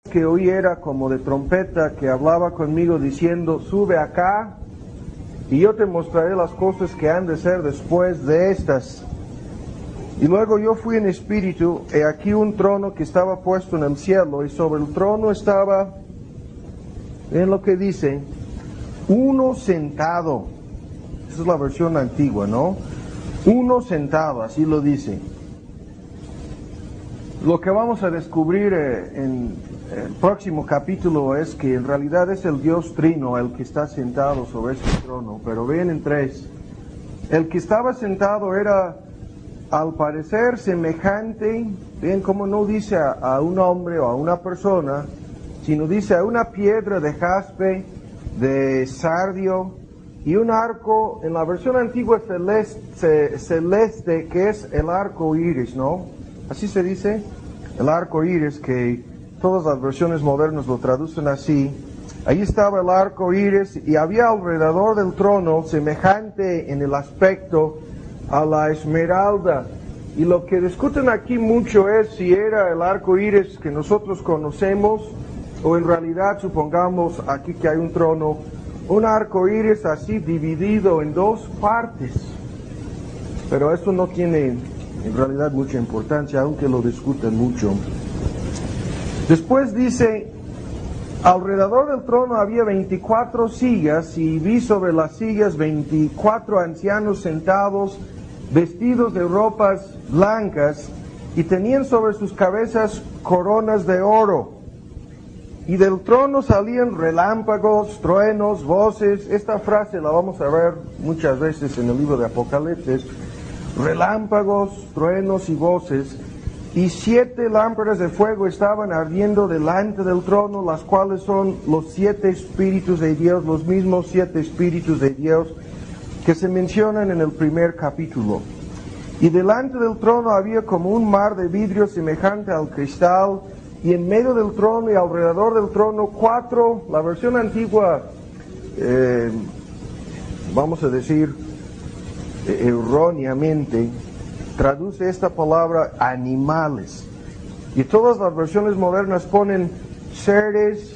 que oí era como de trompeta que hablaba conmigo diciendo, sube acá y yo te mostraré las cosas que han de ser después de estas. Y luego yo fui en espíritu, he aquí un trono que estaba puesto en el cielo, y sobre el trono estaba, ven lo que dice, uno sentado. Esa es la versión antigua, ¿no? Uno sentado, así lo dice. Lo que vamos a descubrir en el próximo capítulo es que en realidad es el Dios Trino el que está sentado sobre este trono, pero ven en tres. El que estaba sentado era, al parecer, semejante, ven cómo no dice a un hombre o a una persona, sino dice a una piedra de jaspe, de sardio, y un arco, en la versión antigua celeste, que es el arco iris, ¿no? Así se dice, el arco iris, que todas las versiones modernas lo traducen así. Ahí estaba el arco iris y había alrededor del trono, semejante en el aspecto a la esmeralda. Y lo que discuten aquí mucho es si era el arco iris que nosotros conocemos, o en realidad supongamos aquí que hay un trono, un arco iris así dividido en dos partes. Pero esto no tiene en realidad mucha importancia, aunque lo discuten mucho. Después dice, alrededor del trono había 24 sillas, y vi sobre las sillas 24 ancianos sentados, vestidos de ropas blancas, y tenían sobre sus cabezas coronas de oro. Y del trono salían relámpagos, truenos, voces. Esta frase la vamos a ver muchas veces en el libro de Apocalipsis. Relámpagos, truenos y voces. Y 7 lámparas de fuego estaban ardiendo delante del trono, las cuales son los 7 espíritus de Dios, los mismos 7 espíritus de Dios que se mencionan en el primer capítulo. Y delante del trono había como un mar de vidrio semejante al cristal, y en medio del trono y alrededor del trono 4, la versión antigua, vamos a decir erróneamente, traduce esta palabra animales. Y todas las versiones modernas ponen seres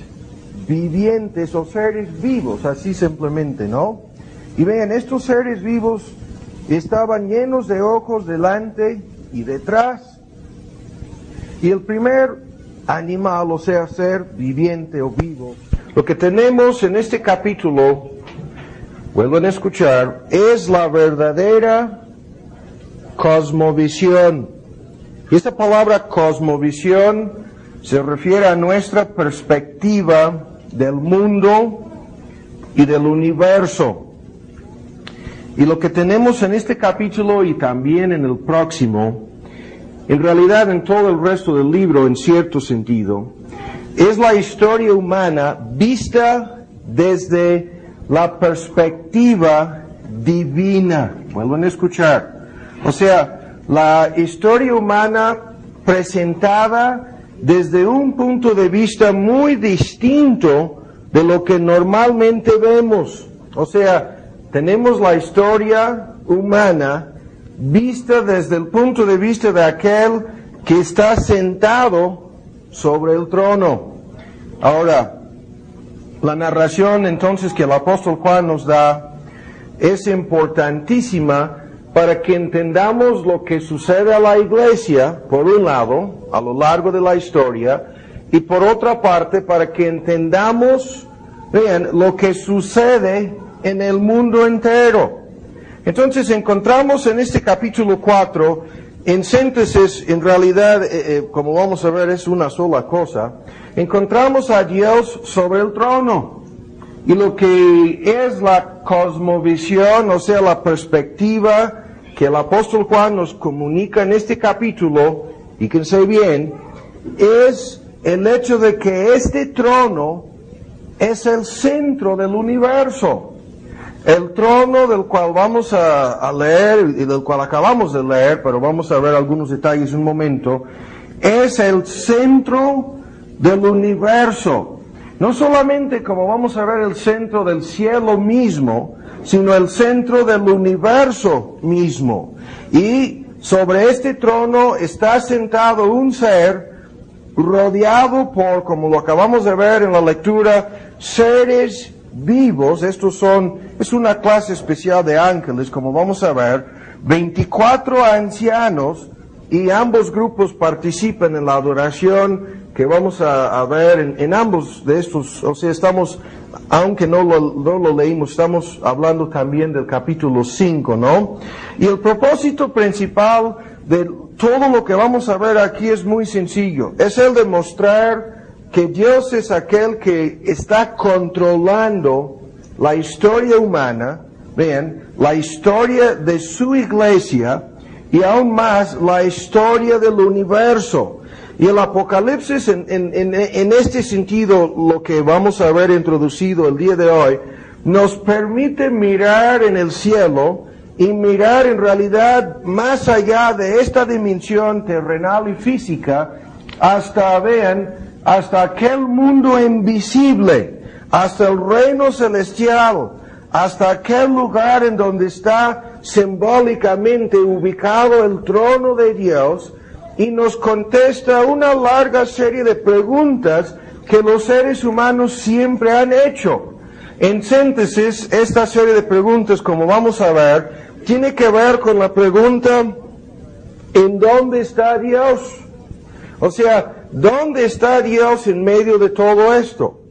vivientes o seres vivos, así simplemente, ¿no? Y vean, estos seres vivos estaban llenos de ojos delante y detrás. Y el primer animal, o sea, ser viviente o vivo, lo que tenemos en este capítulo, vuelvan a escuchar, es la verdadera cosmovisión. Y esta palabra cosmovisión se refiere a nuestra perspectiva del mundo y del universo. Y lo que tenemos en este capítulo y también en el próximo, en realidad en todo el resto del libro en cierto sentido, es la historia humana vista desde la perspectiva divina. Vuelvan a escuchar. O sea, la historia humana presentada desde un punto de vista muy distinto de lo que normalmente vemos. O sea, tenemos la historia humana vista desde el punto de vista de aquel que está sentado sobre el trono. Ahora, la narración entonces que el apóstol Juan nos da es importantísima para que entendamos lo que sucede a la iglesia, por un lado, a lo largo de la historia, y por otra parte, para que entendamos, vean, lo que sucede en el mundo entero. Entonces encontramos en este capítulo 4, en síntesis, en realidad, como vamos a ver, es una sola cosa, encontramos a Dios sobre el trono. Y lo que es la cosmovisión, o sea, la perspectiva que el apóstol Juan nos comunica en este capítulo, y que sé bien, es el hecho de que este trono es el centro del universo. El trono del cual vamos a leer y del cual acabamos de leer, pero vamos a ver algunos detalles en un momento, es el centro del universo. No solamente, como vamos a ver, el centro del cielo mismo, sino el centro del universo mismo. Y sobre este trono está sentado un ser rodeado por, como lo acabamos de ver en la lectura, seres vivos. Es una clase especial de ángeles, como vamos a ver, 24 ancianos, y ambos grupos participan en la adoración que vamos a ver en ambos de estos. O sea, aunque no lo leímos, estamos hablando también del capítulo 5, ¿no? Y el propósito principal de todo lo que vamos a ver aquí es muy sencillo. Es el de mostrar que Dios es aquel que está controlando la historia humana, vean, la historia de su iglesia, y aún más la historia del universo. Y el Apocalipsis, en este sentido, lo que vamos a ver introducido el día de hoy, nos permite mirar en el cielo y mirar en realidad más allá de esta dimensión terrenal y física, hasta aquel mundo invisible, hasta el reino celestial, hasta aquel lugar en donde está simbólicamente ubicado el trono de Dios, y nos contesta una larga serie de preguntas que los seres humanos siempre han hecho. En síntesis, esta serie de preguntas, como vamos a ver, tiene que ver con la pregunta: ¿en dónde está Dios? O sea, ¿dónde está Dios en medio de todo esto?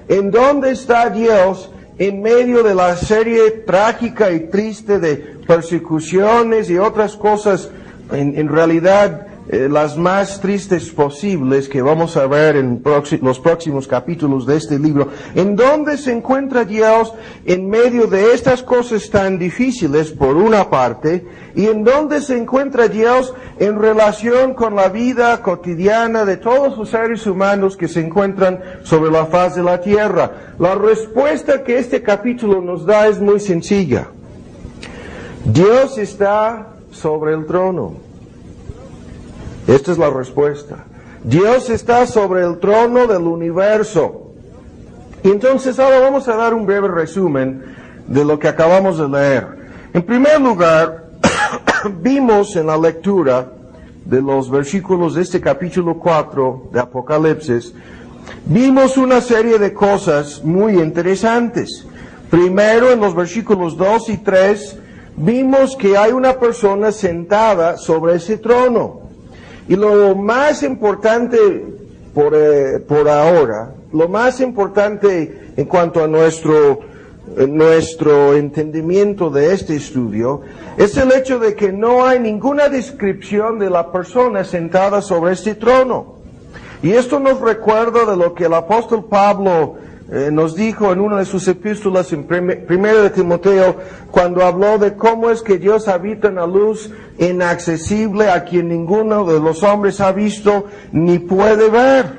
¿En dónde está Dios en medio de la serie trágica y triste de persecuciones y otras cosas, en realidad las más tristes posibles, que vamos a ver en los próximos capítulos de este libro? ¿En dónde se encuentra Dios en medio de estas cosas tan difíciles, por una parte? ¿Y en dónde se encuentra Dios en relación con la vida cotidiana de todos los seres humanos que se encuentran sobre la faz de la tierra? La respuesta que este capítulo nos da es muy sencilla. Dios está sobre el trono. Esta es la respuesta. Dios está sobre el trono del universo. Y entonces ahora vamos a dar un breve resumen de lo que acabamos de leer. En primer lugar, vimos en la lectura de los versículos de este capítulo 4 de Apocalipsis, vimos una serie de cosas muy interesantes. Primero, en los versículos 2 y 3, vimos que hay una persona sentada sobre ese trono. Y lo más importante por ahora, lo más importante en cuanto a nuestro entendimiento de este estudio, es el hecho de que no hay ninguna descripción de la persona sentada sobre este trono. Y esto nos recuerda de lo que el apóstol Pablo nos dijo en una de sus epístolas, en 1 de Timoteo, cuando habló de cómo es que Dios habita en la luz inaccesible, a quien ninguno de los hombres ha visto ni puede ver.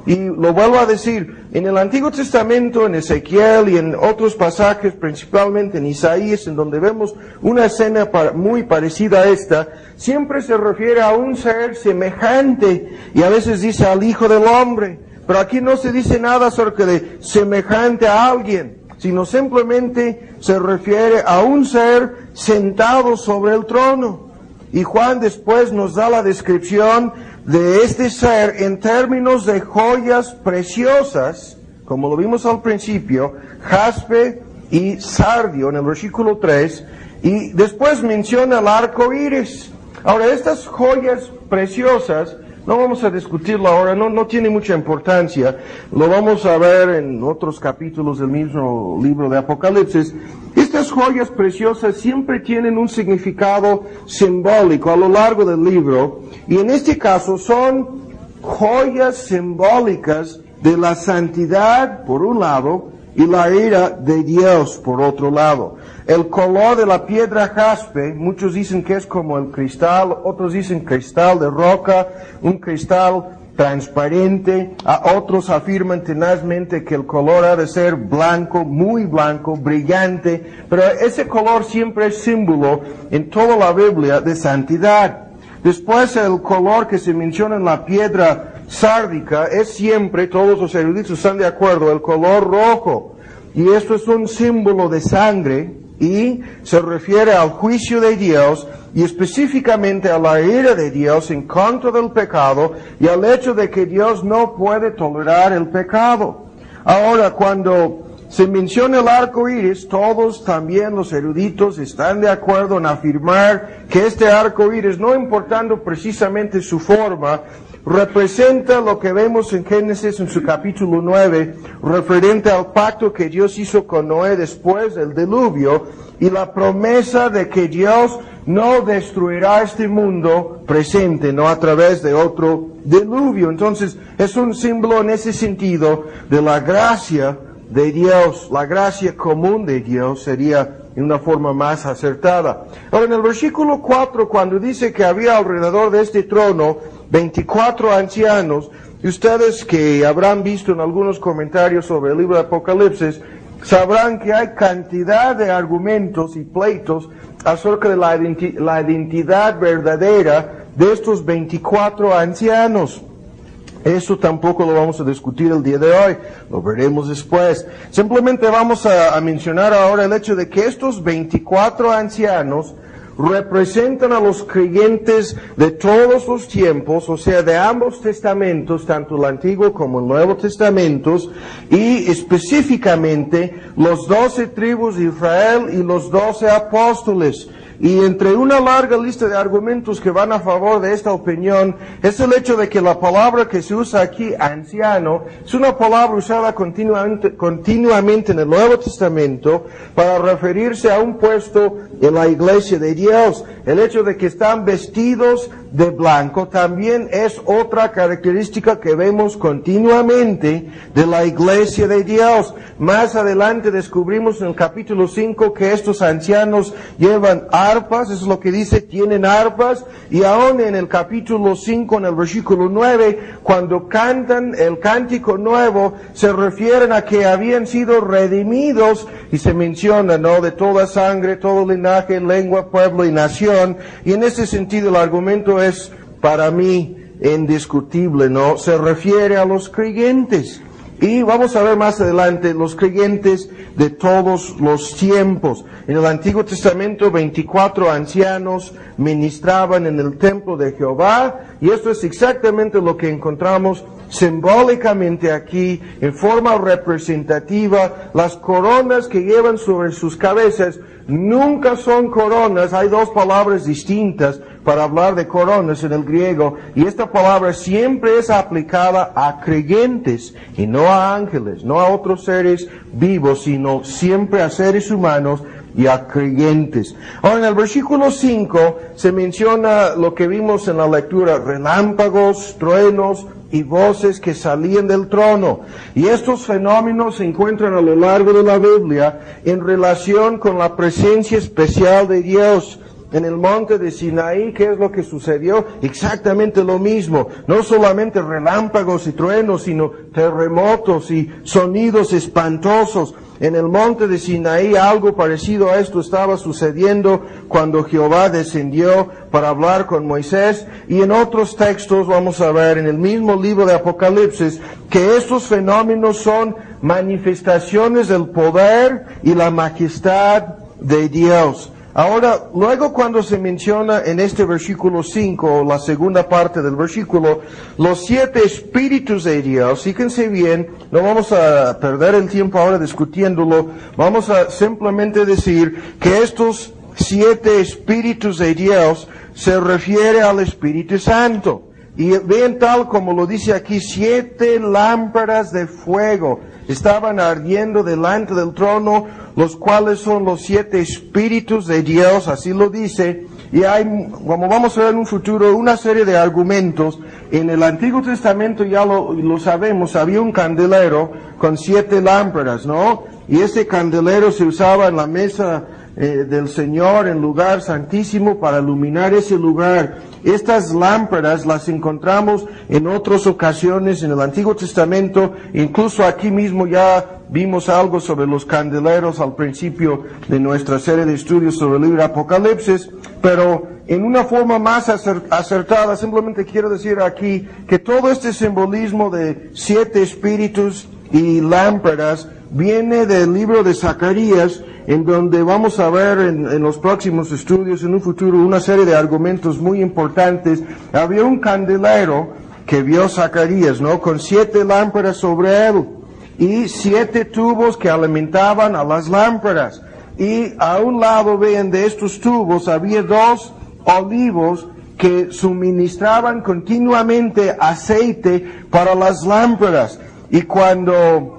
Y lo vuelvo a decir, en el Antiguo Testamento, en Ezequiel y en otros pasajes, principalmente en Isaías, en donde vemos una escena muy parecida a esta, siempre se refiere a un ser semejante, y a veces dice al Hijo del Hombre. Pero aquí no se dice nada acerca de semejante a alguien, sino simplemente se refiere a un ser sentado sobre el trono. Y Juan después nos da la descripción de este ser en términos de joyas preciosas, como lo vimos al principio, jaspe y sardio en el versículo 3, y después menciona el arco iris. Ahora, estas joyas preciosas, no vamos a discutirlo ahora, no tiene mucha importancia. Lo vamos a ver en otros capítulos del mismo libro de Apocalipsis. Estas joyas preciosas siempre tienen un significado simbólico a lo largo del libro, y en este caso son joyas simbólicas de la santidad, por un lado, y la ira de Dios, por otro lado. El color de la piedra jaspe, muchos dicen que es como el cristal, otros dicen cristal de roca, un cristal transparente, a otros afirman tenazmente que el color ha de ser blanco, muy blanco, brillante, pero ese color siempre es símbolo en toda la Biblia de santidad. Después, el color que se menciona en la piedra sárdica es siempre, todos los eruditos están de acuerdo, el color rojo. y esto es un símbolo de sangre, y se refiere al juicio de Dios, y específicamente a la ira de Dios en contra del pecado, y al hecho de que Dios no puede tolerar el pecado. Ahora, cuando se menciona el arco iris, todos, también los eruditos, están de acuerdo en afirmar que este arco iris, no importando precisamente su forma, representa lo que vemos en Génesis en su capítulo 9, referente al pacto que Dios hizo con Noé después del diluvio, y la promesa de que Dios no destruirá este mundo presente, no a través de otro diluvio. Entonces, es un símbolo en ese sentido de la gracia de Dios, la gracia común de Dios sería en una forma más acertada. Ahora, en el versículo 4, cuando dice que había alrededor de este trono 24 ancianos, y ustedes que habrán visto en algunos comentarios sobre el libro de Apocalipsis, sabrán que hay cantidad de argumentos y pleitos acerca de la identidad verdadera de estos 24 ancianos. Eso tampoco lo vamos a discutir el día de hoy, lo veremos después. Simplemente vamos a mencionar ahora el hecho de que estos 24 ancianos representan a los creyentes de todos los tiempos, o sea, de ambos testamentos, tanto el Antiguo como el Nuevo Testamentos, y específicamente los 12 tribus de Israel y los 12 apóstoles. Y entre una larga lista de argumentos que van a favor de esta opinión, es el hecho de que la palabra que se usa aquí, anciano, es una palabra usada continuamente en el Nuevo Testamento para referirse a un puesto en la iglesia de Dios. El hecho de que están vestidos de blanco también es otra característica que vemos continuamente de la iglesia de Dios. Más adelante descubrimos en el capítulo 5 que estos ancianos llevan arpas, eso es lo que dice, tienen arpas, y aún en el capítulo 5, en el versículo 9, cuando cantan el cántico nuevo, se refieren a que habían sido redimidos, y se menciona, ¿no?, de toda sangre, todo linaje, lengua, pueblo y nación, y en ese sentido el argumento es, para mí, indiscutible, ¿no? Se refiere a los creyentes. Y vamos a ver más adelante los creyentes de todos los tiempos. En el Antiguo Testamento, 24 ancianos ministraban en el templo de Jehová, y esto es exactamente lo que encontramos simbólicamente aquí, en forma representativa. Las coronas que llevan sobre sus cabezas nunca son coronas. Hay dos palabras distintas para hablar de coronas en el griego, y esta palabra siempre es aplicada a creyentes y no a ángeles, no a otros seres vivos, sino siempre a seres humanos y a creyentes. Ahora, en el versículo 5 se menciona lo que vimos en la lectura: relámpagos, truenos y voces que salían del trono. Y estos fenómenos se encuentran a lo largo de la Biblia en relación con la presencia especial de Dios. En el monte de Sinaí, ¿qué es lo que sucedió? Exactamente lo mismo. No solamente relámpagos y truenos, sino terremotos y sonidos espantosos. En el monte de Sinaí algo parecido a esto estaba sucediendo cuando Jehová descendió para hablar con Moisés. Y en otros textos vamos a ver en el mismo libro de Apocalipsis que estos fenómenos son manifestaciones del poder y la majestad de Dios. Ahora, luego cuando se menciona en este versículo 5, la segunda parte del versículo, los 7 espíritus de Dios, fíjense bien, no vamos a perder el tiempo ahora discutiéndolo, vamos a simplemente decir que estos 7 espíritus de Dios se refiere al Espíritu Santo. Y ven, tal como lo dice aquí, 7 lámparas de fuego estaban ardiendo delante del trono, los cuales son los 7 espíritus de Dios, así lo dice. Y hay, como vamos a ver en un futuro, una serie de argumentos. En el Antiguo Testamento, ya lo sabemos, había un candelero con 7 lámparas, ¿no? Y ese candelero se usaba en la mesa del Señor, en lugar santísimo, para iluminar ese lugar. Estas lámparas las encontramos en otras ocasiones en el Antiguo Testamento. Incluso aquí mismo ya vimos algo sobre los candeleros al principio de nuestra serie de estudios sobre el libro de Apocalipsis, pero en una forma más acertada, simplemente quiero decir aquí que todo este simbolismo de 7 espíritus y lámparas viene del libro de Zacarías, en donde vamos a ver en los próximos estudios, en un futuro, una serie de argumentos muy importantes. Había un candelero que vio Zacarías, ¿no? Con 7 lámparas sobre él y 7 tubos que alimentaban a las lámparas. Y a un lado, vean, de estos tubos había 2 olivos que suministraban continuamente aceite para las lámparas. Y cuando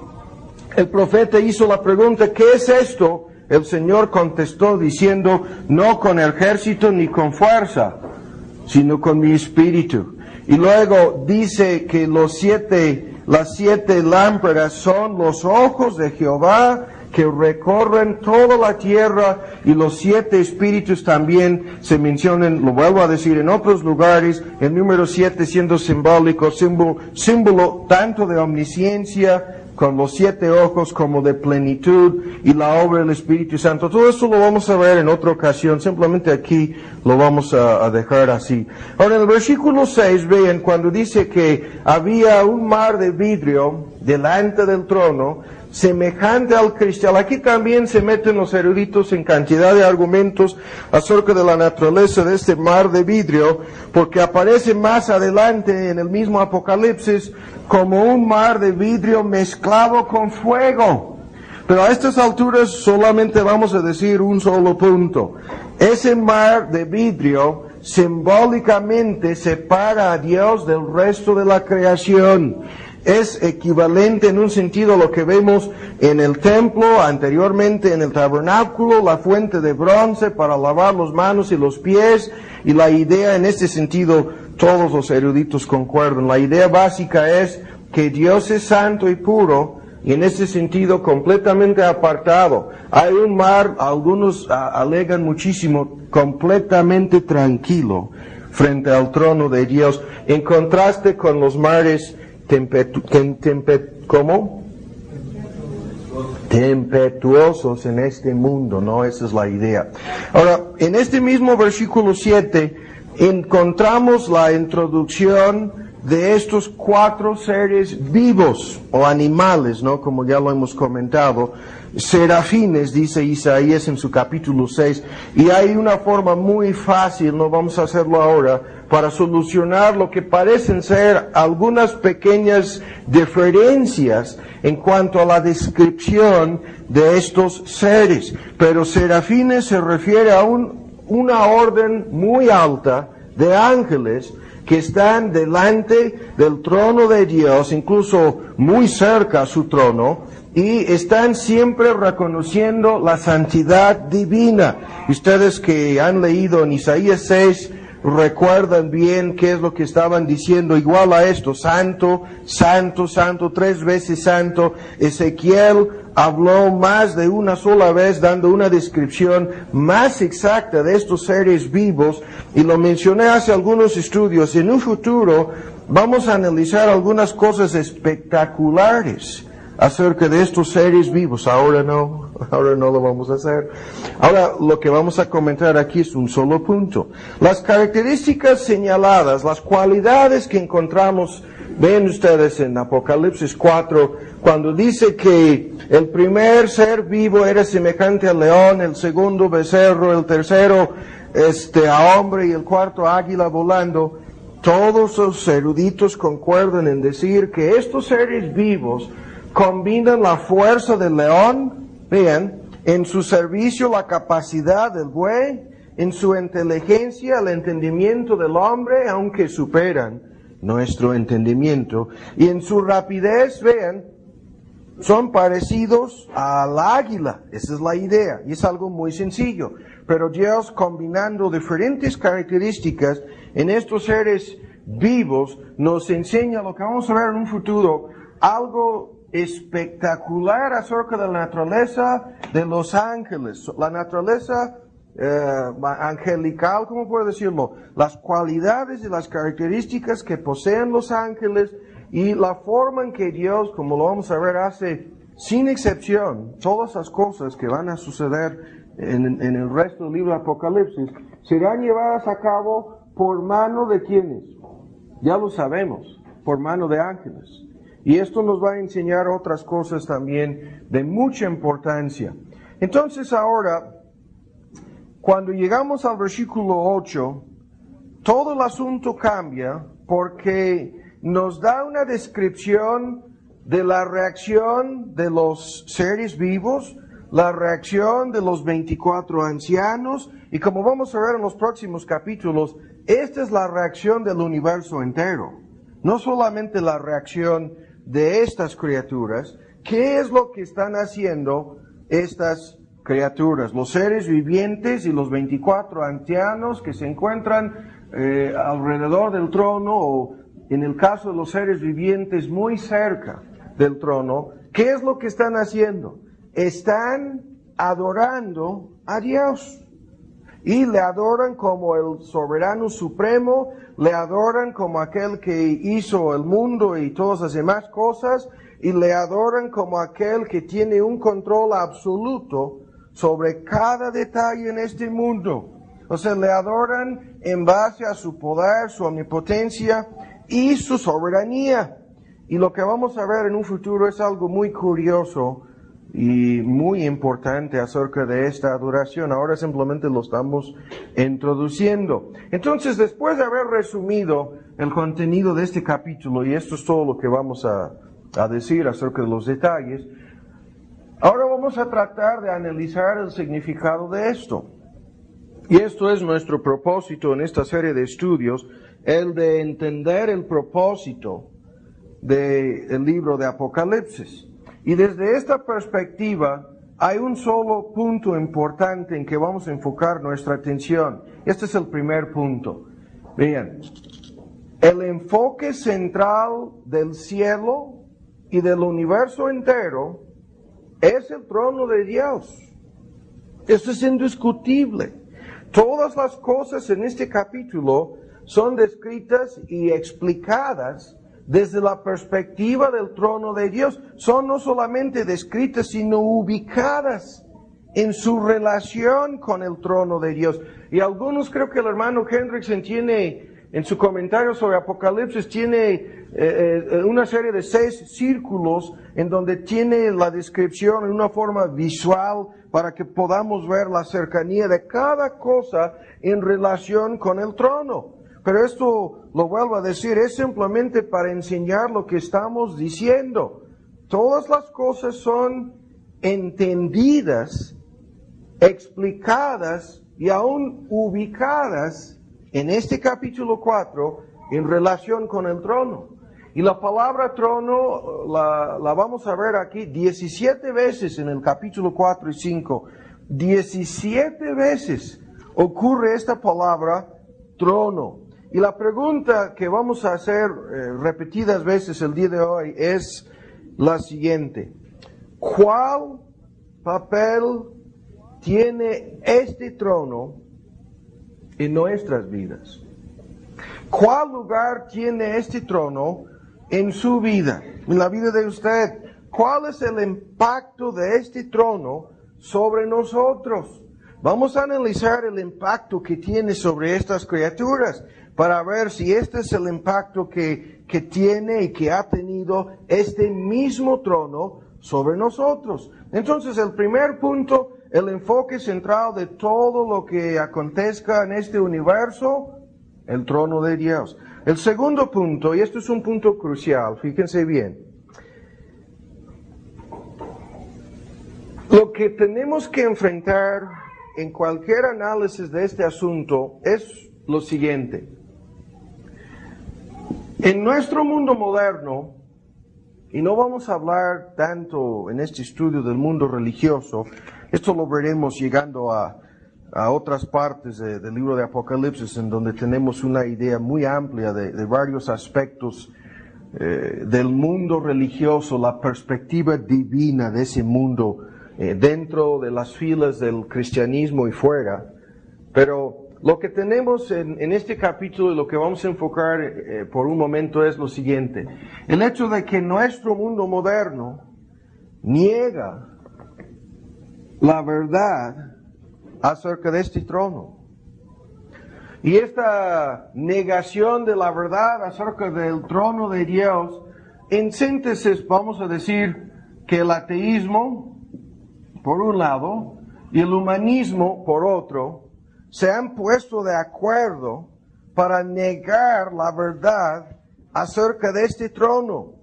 el profeta hizo la pregunta, ¿qué es esto?, el Señor contestó diciendo, no con ejército ni con fuerza, sino con mi espíritu. Y luego dice que las 7 lámparas son los ojos de Jehová que recorren toda la tierra, y los 7 espíritus también se mencionan, lo vuelvo a decir, en otros lugares, el número 7 siendo simbólico, símbolo tanto de omnisciencia, con los 7 ojos, como de plenitud y la obra del Espíritu Santo. Todo esto lo vamos a ver en otra ocasión, simplemente aquí lo vamos a dejar así. Ahora, en el versículo 6, vean, cuando dice que había un mar de vidrio delante del trono, semejante al cristal. Aquí también se meten los eruditos en cantidad de argumentos acerca de la naturaleza de este mar de vidrio, porque aparece más adelante en el mismo Apocalipsis como un mar de vidrio mezclado con fuego. Pero a estas alturas solamente vamos a decir un solo punto. Ese mar de vidrio simbólicamente separa a Dios del resto de la creación. Es equivalente en un sentido a lo que vemos en el templo, anteriormente en el tabernáculo, la fuente de bronce para lavar las manos y los pies, y la idea en este sentido, todos los eruditos concuerdan, la idea básica es que Dios es santo y puro, y en este sentido completamente apartado. Hay un mar, algunos alegan muchísimo, completamente tranquilo frente al trono de Dios, en contraste con los mares tempestuosos en este mundo, ¿no? Esa es la idea. Ahora, en este mismo versículo 7, encontramos la introducción de estos 4 seres vivos, o animales, ¿no? Como ya lo hemos comentado, serafines, dice Isaías en su capítulo 6, y hay una forma muy fácil, no vamos a hacerlo ahora, para solucionar lo que parecen ser algunas pequeñas diferencias en cuanto a la descripción de estos seres. Pero serafines se refiere a una orden muy alta de ángeles que están delante del trono de Dios, incluso muy cerca a su trono, y están siempre reconociendo la santidad divina. Ustedes que han leído en Isaías 6, recuerdan bien qué es lo que estaban diciendo, igual a esto, santo, santo, santo, 3 veces santo. Ezequiel habló más de una sola vez, dando una descripción más exacta de estos seres vivos, y lo mencioné hace algunos estudios. En un futuro vamos a analizar algunas cosas espectaculares acerca de estos seres vivos. Ahora no lo vamos a hacer. Ahora lo que vamos a comentar aquí es un solo punto. Las características señaladas, las cualidades que encontramos, ven ustedes en Apocalipsis 4, cuando dice que el primer ser vivo era semejante al león, el segundo becerro, el tercero a hombre y el cuarto águila volando. Todos los eruditos concuerdan en decir que estos seres vivos combinan la fuerza del león, vean, en su servicio la capacidad del buey, en su inteligencia el entendimiento del hombre, aunque superan nuestro entendimiento, y en su rapidez, vean, son parecidos al águila. Esa es la idea, y es algo muy sencillo. Pero Dios, combinando diferentes características en estos seres vivos, nos enseña lo que vamos a ver en un futuro, algo espectacular acerca de la naturaleza de los ángeles, la naturaleza angelical, ¿cómo puedo decirlo? Las cualidades y las características que poseen los ángeles, y la forma en que Dios, como lo vamos a ver, hace sin excepción todas las cosas que van a suceder en el resto del libro de Apocalipsis, serán llevadas a cabo por mano de quienes, ya lo sabemos, por mano de ángeles. Y esto nos va a enseñar otras cosas también de mucha importancia. Entonces ahora, cuando llegamos al versículo 8, todo el asunto cambia porque nos da una descripción de la reacción de los seres vivos, la reacción de los 24 ancianos, y como vamos a ver en los próximos capítulos, esta es la reacción del universo entero. No solamente la reacción de estas criaturas. ¿Qué es lo que están haciendo estas criaturas? Los seres vivientes y los 24 ancianos que se encuentran alrededor del trono, o en el caso de los seres vivientes muy cerca del trono, ¿qué es lo que están haciendo? Están adorando a Dios. Y le adoran como el soberano supremo, le adoran como aquel que hizo el mundo y todas las demás cosas, y le adoran como aquel que tiene un control absoluto sobre cada detalle en este mundo. O sea, le adoran en base a su poder, su omnipotencia y su soberanía. Y lo que vamos a ver en un futuro es algo muy curioso y muy importante acerca de esta adoración. Ahora simplemente lo estamos introduciendo. Entonces, después de haber resumido el contenido de este capítulo, y esto es todo lo que vamos a decir acerca de los detalles, ahora vamos a tratar de analizar el significado de esto. Y esto es nuestro propósito en esta serie de estudios, el de entender el propósito del libro de Apocalipsis. Y desde esta perspectiva, hay un solo punto importante en que vamos a enfocar nuestra atención. Este es el primer punto. Vean, el enfoque central del cielo y del universo entero es el trono de Dios. Esto es indiscutible. Todas las cosas en este capítulo son descritas y explicadas desde la perspectiva del trono de Dios. Son no solamente descritas, sino ubicadas en su relación con el trono de Dios. Y algunos, creo que el hermano Hendrickson tiene, en su comentario sobre Apocalipsis, tiene una serie de 6 círculos en donde tiene la descripción en una forma visual para que podamos ver la cercanía de cada cosa en relación con el trono. Pero esto, lo vuelvo a decir, es simplemente para enseñar lo que estamos diciendo. Todas las cosas son entendidas, explicadas y aún ubicadas en este capítulo 4 en relación con el trono. Y la palabra trono la vamos a ver aquí 17 veces en el capítulo 4 y 5. 17 veces ocurre esta palabra trono. Y la pregunta que vamos a hacer repetidas veces el día de hoy es la siguiente. ¿Cuál papel tiene este trono en nuestras vidas? ¿Cuál lugar tiene este trono en su vida, en la vida de usted? ¿Cuál es el impacto de este trono sobre nosotros? Vamos a analizar el impacto que tiene sobre estas criaturas para ver si este es el impacto que tiene y que ha tenido este mismo trono sobre nosotros. Entonces, el primer punto, el enfoque central de todo lo que acontezca en este universo, el trono de Dios. El segundo punto, y esto es un punto crucial, fíjense bien. Lo que tenemos que enfrentar en cualquier análisis de este asunto es lo siguiente. En nuestro mundo moderno, y no vamos a hablar tanto en este estudio del mundo religioso, esto lo veremos llegando a otras partes del libro de Apocalipsis, en donde tenemos una idea muy amplia de varios aspectos del mundo religioso, la perspectiva divina de ese mundo dentro de las filas del cristianismo y fuera. Pero lo que tenemos en este capítulo y lo que vamos a enfocar por un momento es lo siguiente. El hecho de que nuestro mundo moderno niega la verdad acerca de este trono. Y esta negación de la verdad acerca del trono de Dios en síntesis vamos a decir que el ateísmo, por un lado, y el humanismo, por otro, se han puesto de acuerdo para negar la verdad acerca de este trono,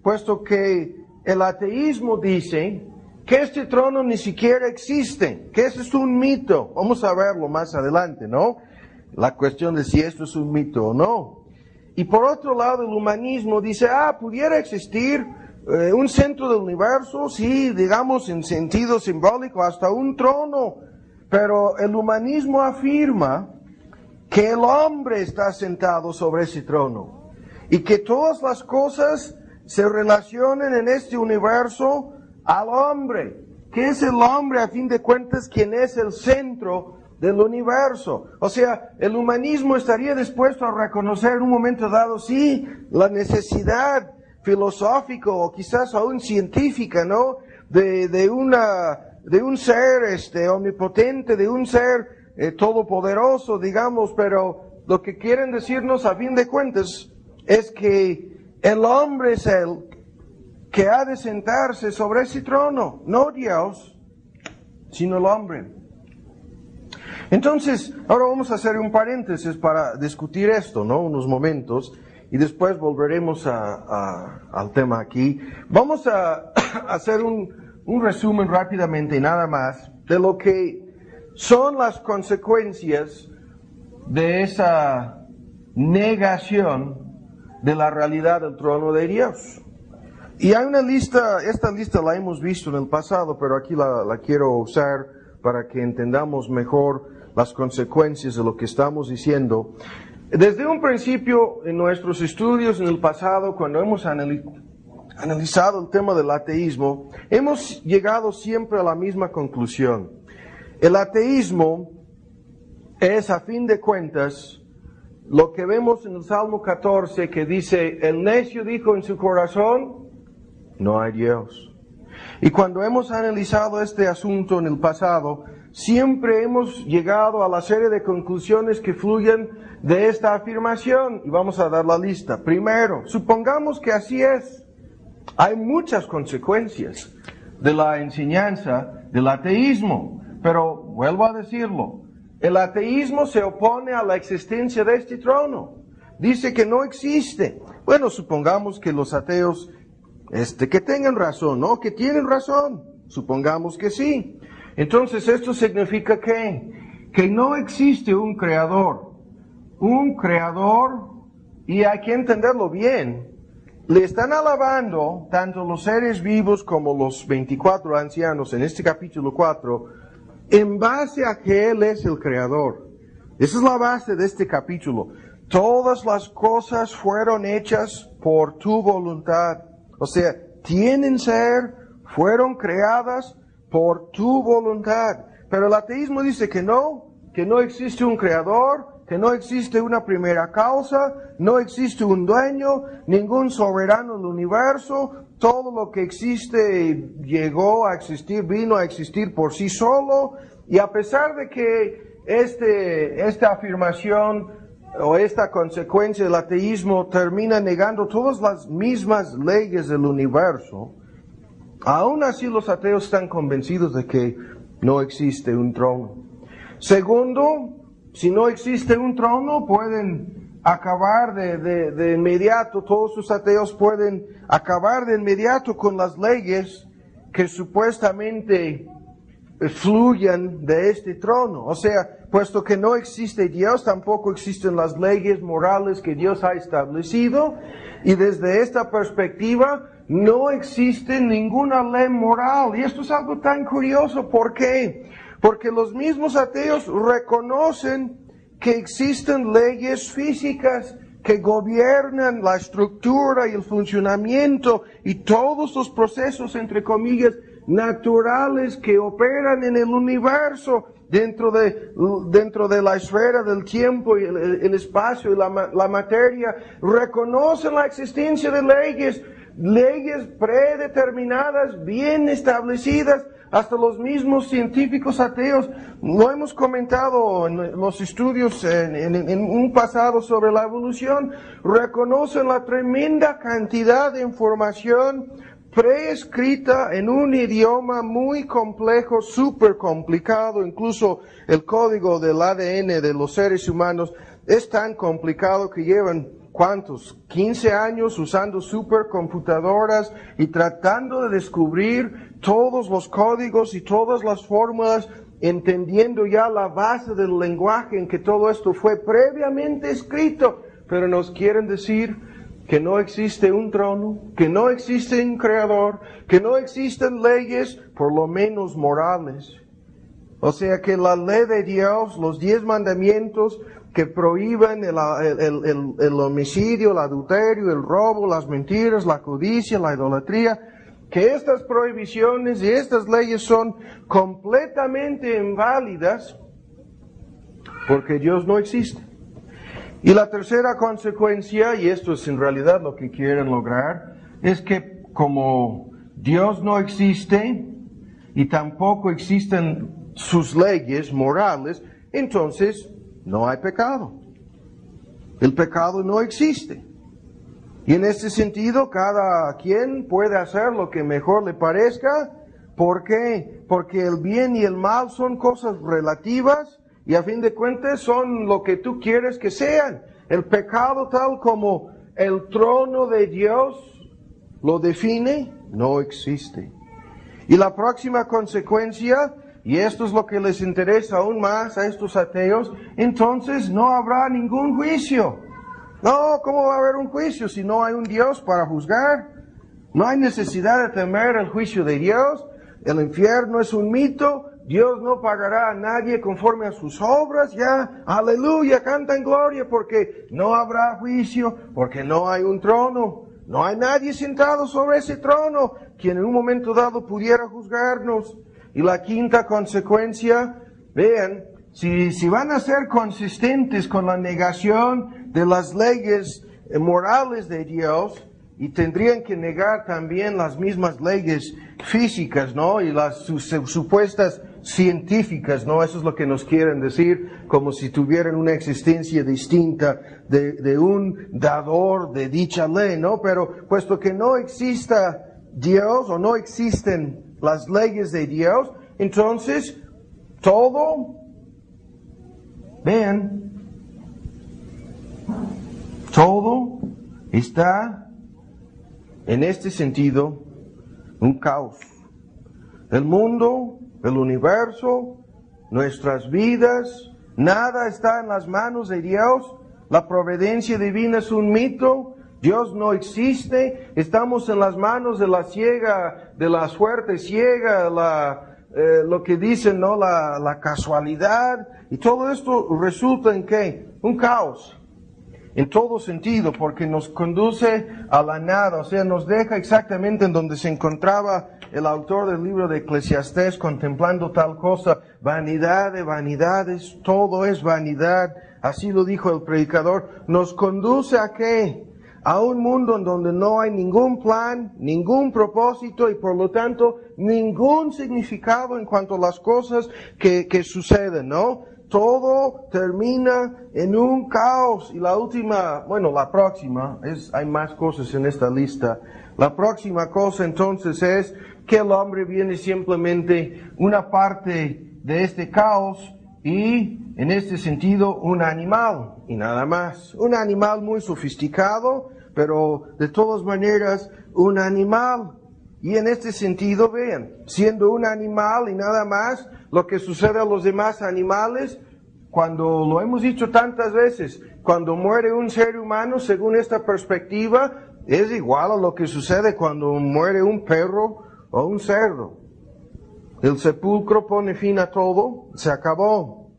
puesto que el ateísmo dice que este trono ni siquiera existe, que eso es un mito. Vamos a verlo más adelante, ¿no? La cuestión de si esto es un mito o no. Y por otro lado, el humanismo dice, pudiera existir un centro del universo, sí, digamos en sentido simbólico, hasta un trono. Pero el humanismo afirma que el hombre está sentado sobre ese trono y que todas las cosas se relacionan en este universo al hombre, que es el hombre a fin de cuentas quien es el centro del universo. O sea, el humanismo estaría dispuesto a reconocer en un momento dado, sí, la necesidad filosófica o quizás aún científica, ¿no? De un ser omnipotente, de un ser todopoderoso, digamos, pero lo que quieren decirnos a fin de cuentas es que el hombre es el que ha de sentarse sobre ese trono, no Dios, sino el hombre. Entonces, ahora vamos a hacer un paréntesis para discutir esto, ¿no? Unos momentos, y después volveremos al tema aquí. Vamos a hacer un resumen rápidamente, nada más, de lo que son las consecuencias de esa negación de la realidad del trono de Dios. Y hay una lista, esta lista la hemos visto en el pasado, pero aquí la quiero usar para que entendamos mejor las consecuencias de lo que estamos diciendo. Desde un principio, en nuestros estudios en el pasado, cuando hemos analizado el tema del ateísmo, hemos llegado siempre a la misma conclusión. El ateísmo es, a fin de cuentas, lo que vemos en el Salmo 14, que dice, el necio dijo en su corazón, no hay Dios. Y cuando hemos analizado este asunto en el pasado, siempre hemos llegado a la serie de conclusiones que fluyen de esta afirmación. Y vamos a dar la lista. Primero, supongamos que así es. Hay muchas consecuencias de la enseñanza del ateísmo. Pero, vuelvo a decirlo, el ateísmo se opone a la existencia de este trono. Dice que no existe. Bueno, supongamos que los ateos que tengan razón, ¿no? Que tienen razón. Supongamos que sí. Entonces, esto significa que no existe un creador. Un creador, y hay que entenderlo bien, le están alabando tanto los seres vivos como los 24 ancianos en este capítulo 4, en base a que Él es el creador. Esa es la base de este capítulo. Todas las cosas fueron hechas por tu voluntad. O sea, tienen ser, fueron creadas por tu voluntad. Pero el ateísmo dice que no existe un creador, que no existe una primera causa, no existe un dueño, ningún soberano del universo, todo lo que existe llegó a existir, vino a existir por sí solo, y a pesar de que esta afirmación o esta consecuencia del ateísmo termina negando todas las mismas leyes del universo, aún así los ateos están convencidos de que no existe un trono. Segundo, si no existe un trono, pueden acabar de inmediato, todos los ateos pueden acabar de inmediato con las leyes que supuestamente fluyan de este trono. O sea, puesto que no existe Dios, tampoco existen las leyes morales que Dios ha establecido, y desde esta perspectiva no existe ninguna ley moral. Y esto es algo tan curioso. ¿Por qué? Porque los mismos ateos reconocen que existen leyes físicas que gobiernan la estructura y el funcionamiento y todos los procesos, entre comillas, naturales que operan en el universo, dentro de la esfera del tiempo y el espacio y la materia. Reconocen la existencia de leyes predeterminadas, bien establecidas, hasta los mismos científicos ateos, lo hemos comentado en los estudios en un pasado sobre la evolución, reconocen la tremenda cantidad de información preescrita en un idioma muy complejo, súper complicado. Incluso el código del ADN de los seres humanos es tan complicado que llevan, ¿cuántos? 15 años usando supercomputadoras y tratando de descubrir todos los códigos y todas las fórmulas, entendiendo ya la base del lenguaje en que todo esto fue previamente escrito. Pero nos quieren decir que no existe un trono, que no existe un creador, que no existen leyes, por lo menos morales. O sea que la ley de Dios, los 10 mandamientos que prohíben el homicidio, el adulterio, el robo, las mentiras, la codicia, la idolatría, que estas prohibiciones y estas leyes son completamente inválidas porque Dios no existe. Y la tercera consecuencia, y esto es en realidad lo que quieren lograr, es que como Dios no existe y tampoco existen sus leyes morales, entonces no hay pecado. El pecado no existe. Y en este sentido, cada quien puede hacer lo que mejor le parezca. ¿Por qué? Porque el bien y el mal son cosas relativas y a fin de cuentas son lo que tú quieres que sean. El pecado, tal como el trono de Dios lo define, no existe. Y la próxima consecuencia, y esto es lo que les interesa aún más a estos ateos, entonces no habrá ningún juicio. No, ¿cómo va a haber un juicio si no hay un Dios para juzgar? No hay necesidad de temer el juicio de Dios. El infierno es un mito. Dios no pagará a nadie conforme a sus obras. Ya, aleluya, canta en gloria, porque no habrá juicio, porque no hay un trono. No hay nadie sentado sobre ese trono, quien en un momento dado pudiera juzgarnos. Y la quinta consecuencia, vean, si van a ser consistentes con la negación de las leyes morales de Dios, y tendrían que negar también las mismas leyes físicas, ¿no? Y las supuestas científicas, ¿no? Eso es lo que nos quieren decir, como si tuvieran una existencia distinta de un dador de dicha ley, ¿no? Pero puesto que no exista Dios o no existen las leyes de Dios, entonces todo, vean, todo está en este sentido un caos. El mundo, el universo, nuestras vidas, nada está en las manos de Dios. La providencia divina es un mito. Dios no existe. Estamos en las manos de la ciega, de la suerte ciega, lo que dicen, ¿no? La casualidad. Y todo esto resulta en ¿qué? Un caos. En todo sentido, porque nos conduce a la nada, o sea, nos deja exactamente en donde se encontraba el autor del libro de Eclesiastés contemplando tal cosa, vanidad de vanidades, todo es vanidad, así lo dijo el predicador. Nos conduce a ¿qué? A un mundo en donde no hay ningún plan, ningún propósito y por lo tanto ningún significado en cuanto a las cosas que suceden, ¿no? Todo termina en un caos. Y la próxima, hay más cosas en esta lista. La próxima cosa entonces es que el hombre viene simplemente una parte de este caos y en este sentido un animal y nada más. Un animal muy sofisticado, pero de todas maneras un animal. Y en este sentido, vean, siendo un animal y nada más, lo que sucede a los demás animales, cuando lo hemos dicho tantas veces, cuando muere un ser humano, según esta perspectiva, es igual a lo que sucede cuando muere un perro o un cerdo. El sepulcro pone fin a todo, se acabó.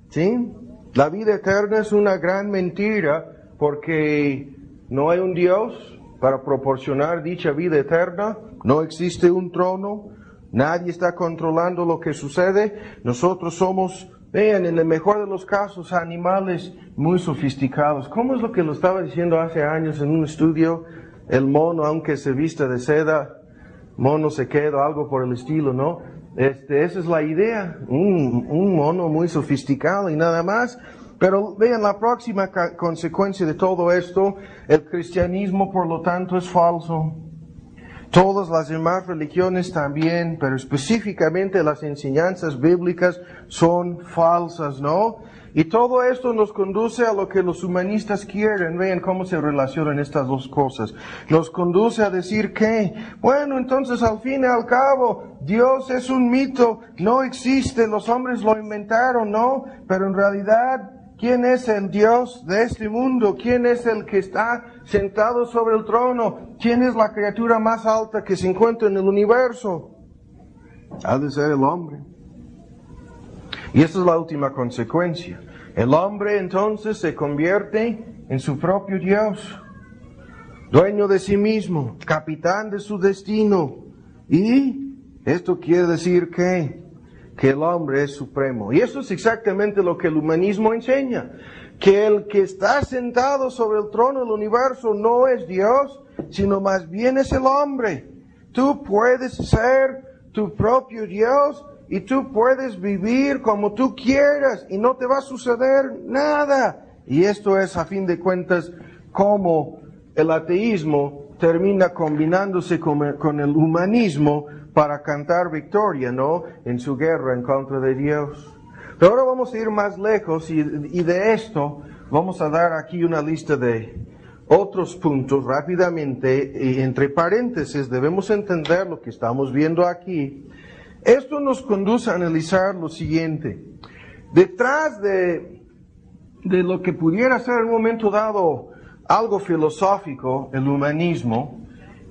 ¿Sí? La vida eterna es una gran mentira porque no hay un Dios para proporcionar dicha vida eterna, no existe un trono, nadie está controlando lo que sucede, nosotros somos, vean, en el mejor de los casos, animales muy sofisticados. ¿Cómo es lo que lo estaba diciendo hace años en un estudio? El mono, aunque se vista de seda, mono se queda, algo por el estilo, ¿no? Esa es la idea, un mono muy sofisticado y nada más. Pero vean, la próxima consecuencia de todo esto, el cristianismo por lo tanto es falso. Todas las demás religiones también, pero específicamente las enseñanzas bíblicas son falsas, ¿no? Y todo esto nos conduce a lo que los humanistas quieren. Vean cómo se relacionan estas dos cosas. Nos conduce a decir que, bueno, entonces al fin y al cabo, Dios es un mito, no existe, los hombres lo inventaron, ¿no? Pero en realidad, ¿quién es el Dios de este mundo? ¿Quién es el que está sentado sobre el trono? ¿Quién es la criatura más alta que se encuentra en el universo? Ha de ser el hombre. Y esta es la última consecuencia. El hombre entonces se convierte en su propio Dios, dueño de sí mismo, capitán de su destino. Y esto quiere decir que el hombre es supremo. Y eso es exactamente lo que el humanismo enseña. Que el que está sentado sobre el trono del universo no es Dios, sino más bien es el hombre. Tú puedes ser tu propio Dios y tú puedes vivir como tú quieras y no te va a suceder nada. Y esto es, a fin de cuentas, cómo el ateísmo termina combinándose con el humanismo para cantar victoria, ¿no? En su guerra en contra de Dios. Pero ahora vamos a ir más lejos y de esto vamos a dar aquí una lista de otros puntos rápidamente. Y entre paréntesis debemos entender lo que estamos viendo aquí. Esto nos conduce a analizar lo siguiente. Detrás de lo que pudiera ser en un momento dado algo filosófico, el humanismo,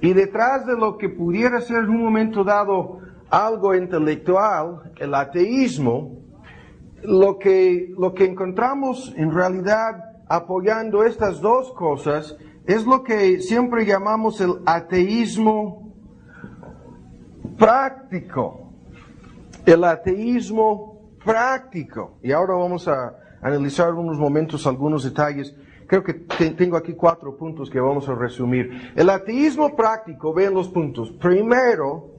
y detrás de lo que pudiera ser en un momento dado algo intelectual, el ateísmo, lo que encontramos en realidad apoyando estas dos cosas es lo que siempre llamamos el ateísmo práctico. El ateísmo práctico. Y ahora vamos a analizar unos momentos, algunos detalles. Creo que tengo aquí 4 puntos que vamos a resumir. El ateísmo práctico, vean los puntos. Primero,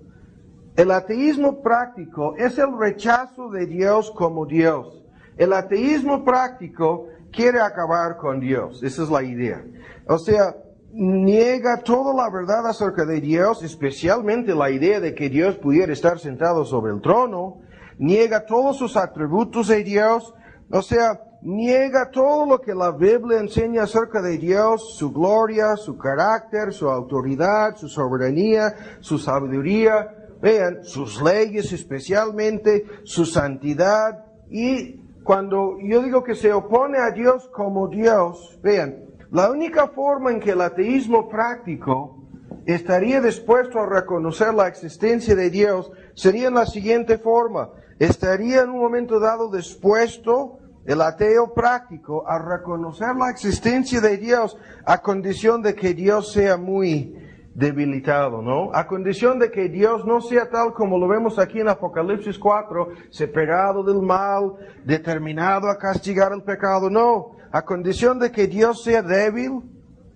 el ateísmo práctico es el rechazo de Dios como Dios. El ateísmo práctico quiere acabar con Dios. Esa es la idea. O sea, niega toda la verdad acerca de Dios, especialmente la idea de que Dios pudiera estar sentado sobre el trono. Niega todos sus atributos de Dios. O sea, niega todo lo que la Biblia enseña acerca de Dios, su gloria, su carácter, su autoridad, su soberanía, su sabiduría, vean, sus leyes especialmente, su santidad. Y cuando yo digo que se opone a Dios como Dios, vean, la única forma en que el ateísmo práctico estaría dispuesto a reconocer la existencia de Dios sería en la siguiente forma. Estaría en un momento dado dispuesto el ateo práctico a reconocer la existencia de Dios a condición de que Dios sea muy debilitado, ¿no? A condición de que Dios no sea tal como lo vemos aquí en Apocalipsis 4, separado del mal, determinado a castigar el pecado, no. A condición de que Dios sea débil,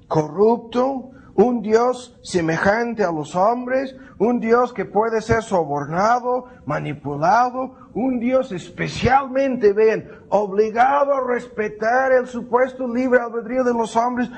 corrupto, un Dios semejante a los hombres, un Dios que puede ser sobornado, manipulado, un Dios especialmente, vean, obligado a respetar el supuesto libre albedrío de los hombres.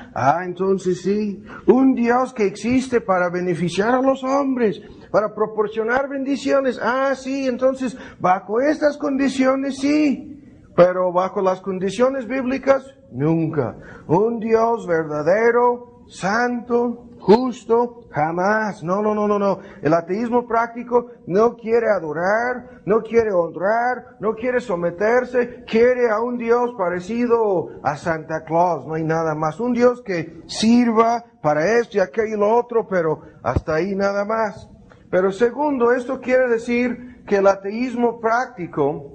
Entonces sí, un Dios que existe para beneficiar a los hombres, para proporcionar bendiciones. Sí, entonces bajo estas condiciones sí. Pero bajo las condiciones bíblicas, nunca. Un Dios verdadero, santo, justo, jamás. No. El ateísmo práctico no quiere adorar, no quiere honrar, no quiere someterse, quiere a un Dios parecido a Santa Claus, no hay nada más. Un Dios que sirva para esto y aquello y lo otro, pero hasta ahí nada más. Pero segundo, esto quiere decir que el ateísmo práctico,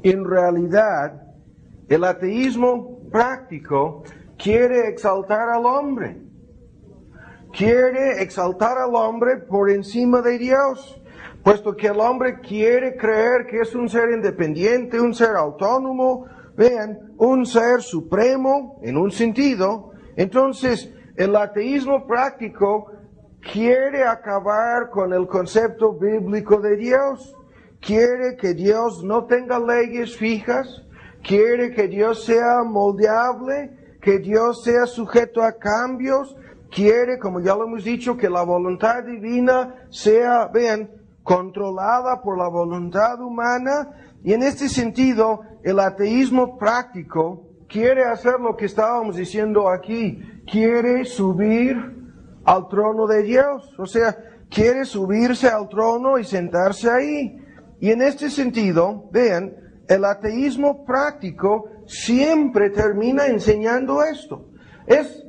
en realidad, el ateísmo práctico quiere exaltar al hombre. Quiere exaltar al hombre por encima de Dios, puesto que el hombre quiere creer que es un ser independiente, un ser autónomo, vean, un ser supremo en un sentido. Entonces, el ateísmo práctico quiere acabar con el concepto bíblico de Dios. Quiere que Dios no tenga leyes fijas. Quiere que Dios sea moldeable, que Dios sea sujeto a cambios. Quiere, como ya lo hemos dicho, que la voluntad divina sea, vean, controlada por la voluntad humana. Y en este sentido, el ateísmo práctico quiere hacer lo que estábamos diciendo aquí. Quiere subir al trono de Dios. O sea, quiere subirse al trono y sentarse ahí. Y en este sentido, vean, el ateísmo práctico siempre termina enseñando esto. Es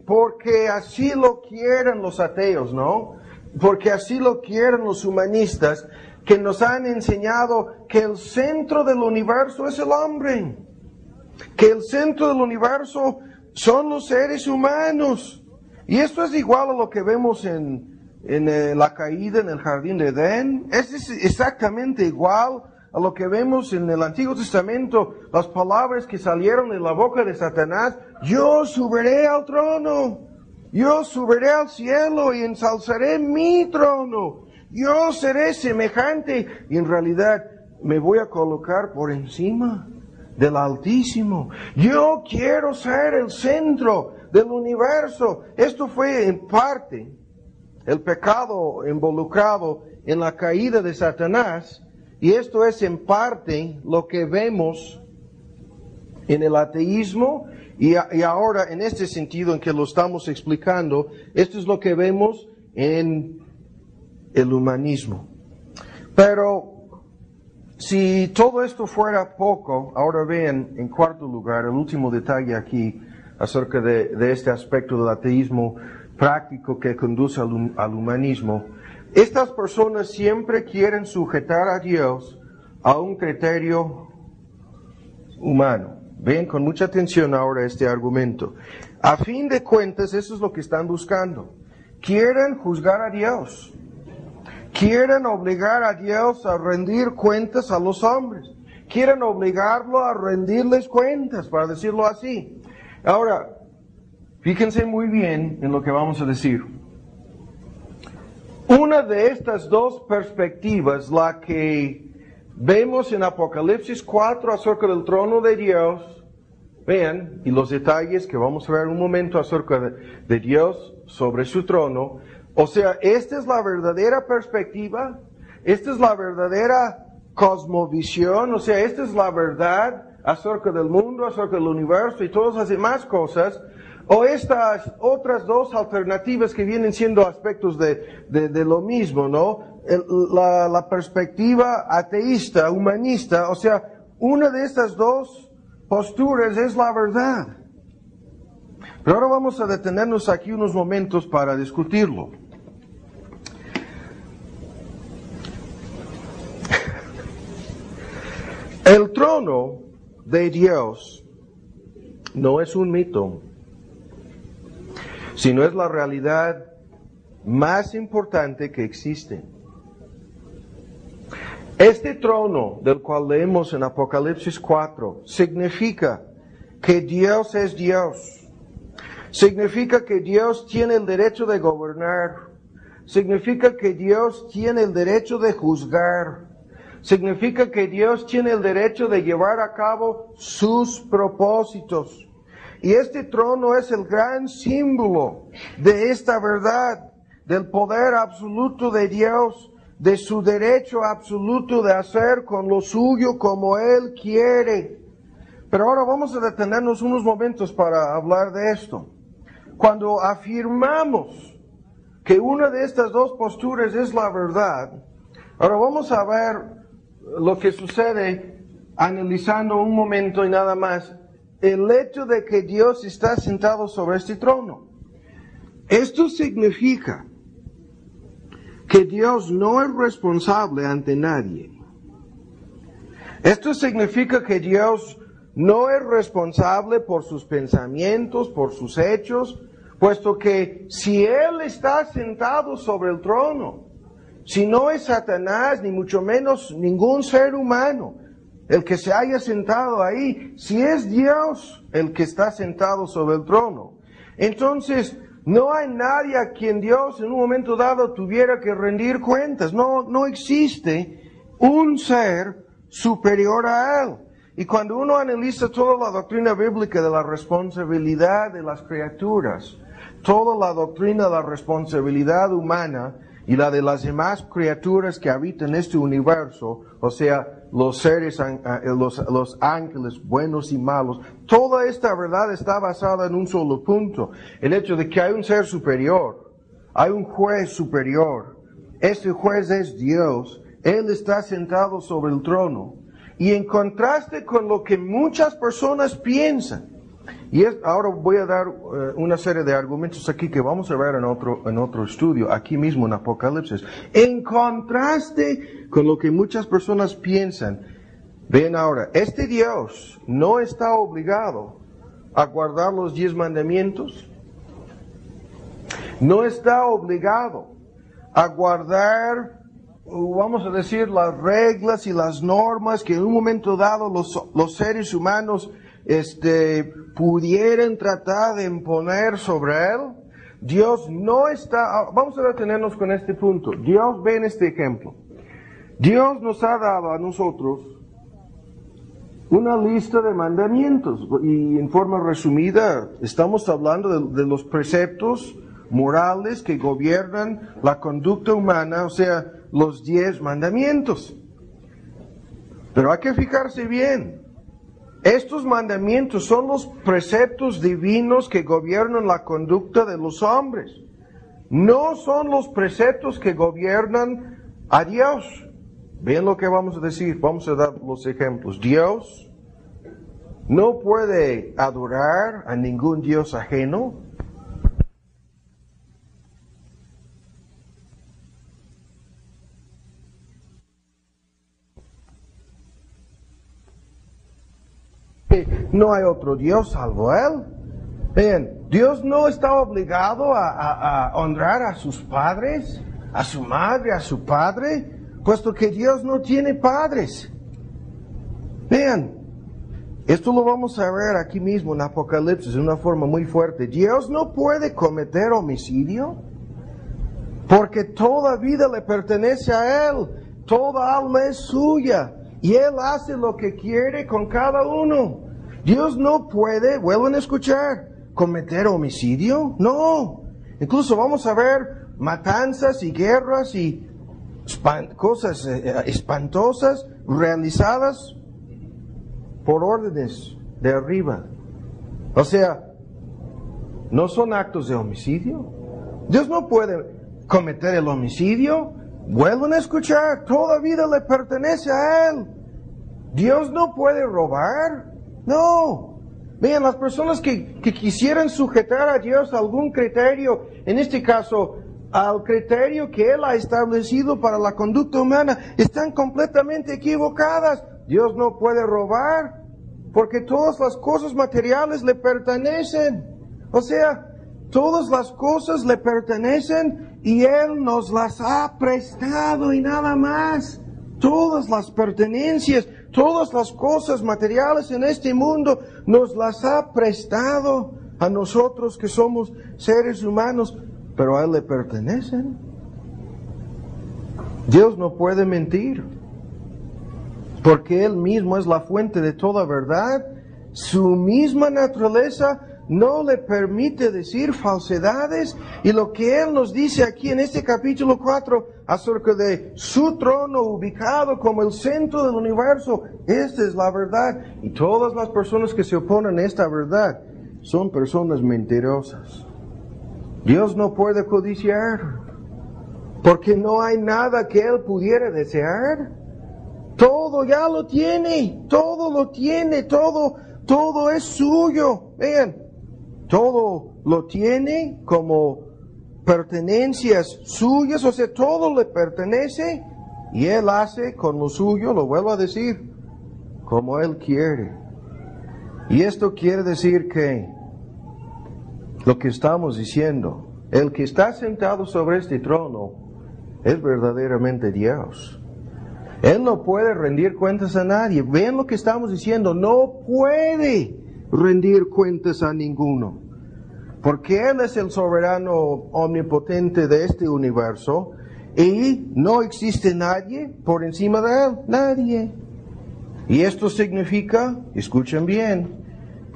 porque así lo quieren los ateos, ¿no? Porque así lo quieren los humanistas, que nos han enseñado que el centro del universo es el hombre. Que el centro del universo son los seres humanos. Y esto es igual a lo que vemos en la caída en el jardín de Edén. Es exactamente igual a lo que vemos en el Antiguo Testamento, las palabras que salieron de la boca de Satanás: yo subiré al trono, yo subiré al cielo y ensalzaré mi trono, yo seré semejante, y en realidad me voy a colocar por encima del Altísimo. Yo quiero ser el centro del universo. Esto fue en parte el pecado involucrado en la caída de Satanás, y esto es en parte lo que vemos en el ateísmo, y ahora en este sentido en que lo estamos explicando, esto es lo que vemos en el humanismo. Pero si todo esto fuera poco, ahora vean, en cuarto lugar, el último detalle aquí acerca de este aspecto del ateísmo práctico que conduce al humanismo. Estas personas siempre quieren sujetar a Dios a un criterio humano. Ven con mucha atención ahora este argumento. A fin de cuentas, eso es lo que están buscando. Quieren juzgar a Dios. Quieren obligar a Dios a rendir cuentas a los hombres. Quieren obligarlo a rendirles cuentas, para decirlo así. Ahora, fíjense muy bien en lo que vamos a decir. Una de estas dos perspectivas, la que vemos en Apocalipsis 4 acerca del trono de Dios, vean, y los detalles que vamos a ver un momento acerca de Dios sobre su trono. O sea, esta es la verdadera perspectiva, esta es la verdadera cosmovisión, o sea, esta es la verdad acerca del mundo, acerca del universo y todas las demás cosas. O estas otras dos alternativas que vienen siendo aspectos de lo mismo, ¿no? La perspectiva ateísta, humanista, o sea, una de estas dos posturas es la verdad. Pero ahora vamos a detenernos aquí unos momentos para discutirlo. El trono de Dios no es un mito, sino es la realidad más importante que existe. Este trono del cual leemos en Apocalipsis 4 significa que Dios es Dios. Significa que Dios tiene el derecho de gobernar. Significa que Dios tiene el derecho de juzgar. Significa que Dios tiene el derecho de llevar a cabo sus propósitos. Y este trono es el gran símbolo de esta verdad, del poder absoluto de Dios, de su derecho absoluto de hacer con lo suyo como Él quiere. Pero ahora vamos a detenernos unos momentos para hablar de esto. Cuando afirmamos que una de estas dos posturas es la verdad, ahora vamos a ver lo que sucede analizando un momento y nada más el hecho de que Dios está sentado sobre este trono. Esto significa que Dios no es responsable ante nadie. Esto significa que Dios no es responsable por sus pensamientos, por sus hechos, puesto que si Él está sentado sobre el trono, si no es Satanás, ni mucho menos ningún ser humano, el que se haya sentado ahí, si es Dios el que está sentado sobre el trono, entonces No hay nadie a quien Dios en un momento dado tuviera que rendir cuentas. No existe un ser superior a Él. Y cuando uno analiza toda la doctrina bíblica de la responsabilidad de las criaturas, toda la doctrina de la responsabilidad humana y la de las demás criaturas que habitan este universo, o sea, los seres, los ángeles buenos y malos, toda esta verdad está basada en un solo punto. El hecho de que hay un ser superior, hay un juez superior. Este juez es Dios. Él está sentado sobre el trono. Y en contraste con lo que muchas personas piensan, ahora voy a dar una serie de argumentos aquí que vamos a ver en otro estudio, aquí mismo en Apocalipsis. En contraste con lo que muchas personas piensan, ven ahora, este Dios no está obligado a guardar los 10 mandamientos, no está obligado a guardar, vamos a decir, las reglas y las normas que en un momento dado los seres humanos pudieran tratar de imponer sobre Él. Dios no está, vamos a detenernos con este punto. Dios, ve en este ejemplo. Dios nos ha dado a nosotros una lista de mandamientos y en forma resumida estamos hablando de los preceptos morales que gobiernan la conducta humana, o sea, los 10 mandamientos. Pero hay que fijarse bien. Estos mandamientos son los preceptos divinos que gobiernan la conducta de los hombres. No son los preceptos que gobiernan a Dios. Ven lo que vamos a decir. Vamos a dar los ejemplos. Dios no puede adorar a ningún Dios ajeno. No hay otro Dios salvo Él. Bien, Dios no está obligado a honrar a sus padres, a su madre, a su padre, puesto que Dios no tiene padres. Vean, esto lo vamos a ver aquí mismo en Apocalipsis de una forma muy fuerte. Dios no puede cometer homicidio, porque toda vida le pertenece a Él, toda alma es suya, y Él hace lo que quiere con cada uno. Dios no puede, vuelvan a escuchar, cometer homicidio, no. Incluso vamos a ver matanzas y guerras y cosas espantosas realizadas por órdenes de arriba. O sea, no son actos de homicidio. Dios no puede cometer el homicidio. Vuelvan a escuchar, toda vida le pertenece a Él. Dios no puede robar. No. Vean, las personas que quisieran sujetar a Dios a algún criterio, en este caso, al criterio que Él ha establecido para la conducta humana, están completamente equivocadas. Dios no puede robar, porque todas las cosas materiales le pertenecen. O sea, todas las cosas le pertenecen y Él nos las ha prestado y nada más. Todas las pertenencias, todas las cosas materiales en este mundo nos las ha prestado a nosotros que somos seres humanos, pero a Él le pertenecen. Dios no puede mentir, porque Él mismo es la fuente de toda verdad. Su misma naturaleza no le permite decir falsedades, y lo que Él nos dice aquí en este capítulo 4 acerca de su trono ubicado como el centro del universo, esta es la verdad, y todas las personas que se oponen a esta verdad son personas mentirosas. Dios no puede codiciar, porque no hay nada que Él pudiera desear. Todo ya lo tiene, todo lo tiene, todo es suyo. Vean, todo lo tiene como pertenencias suyas, o sea, todo le pertenece, y Él hace con lo suyo, lo vuelvo a decir, como Él quiere. Y esto quiere decir que lo que estamos diciendo, el que está sentado sobre este trono es verdaderamente Dios. Él no puede rendir cuentas a nadie. Ven lo que estamos diciendo, no puede rendir cuentas a ninguno. porque Él es el soberano omnipotente de este universo y no existe nadie por encima de Él, nadie. Y esto significa, escuchen bien,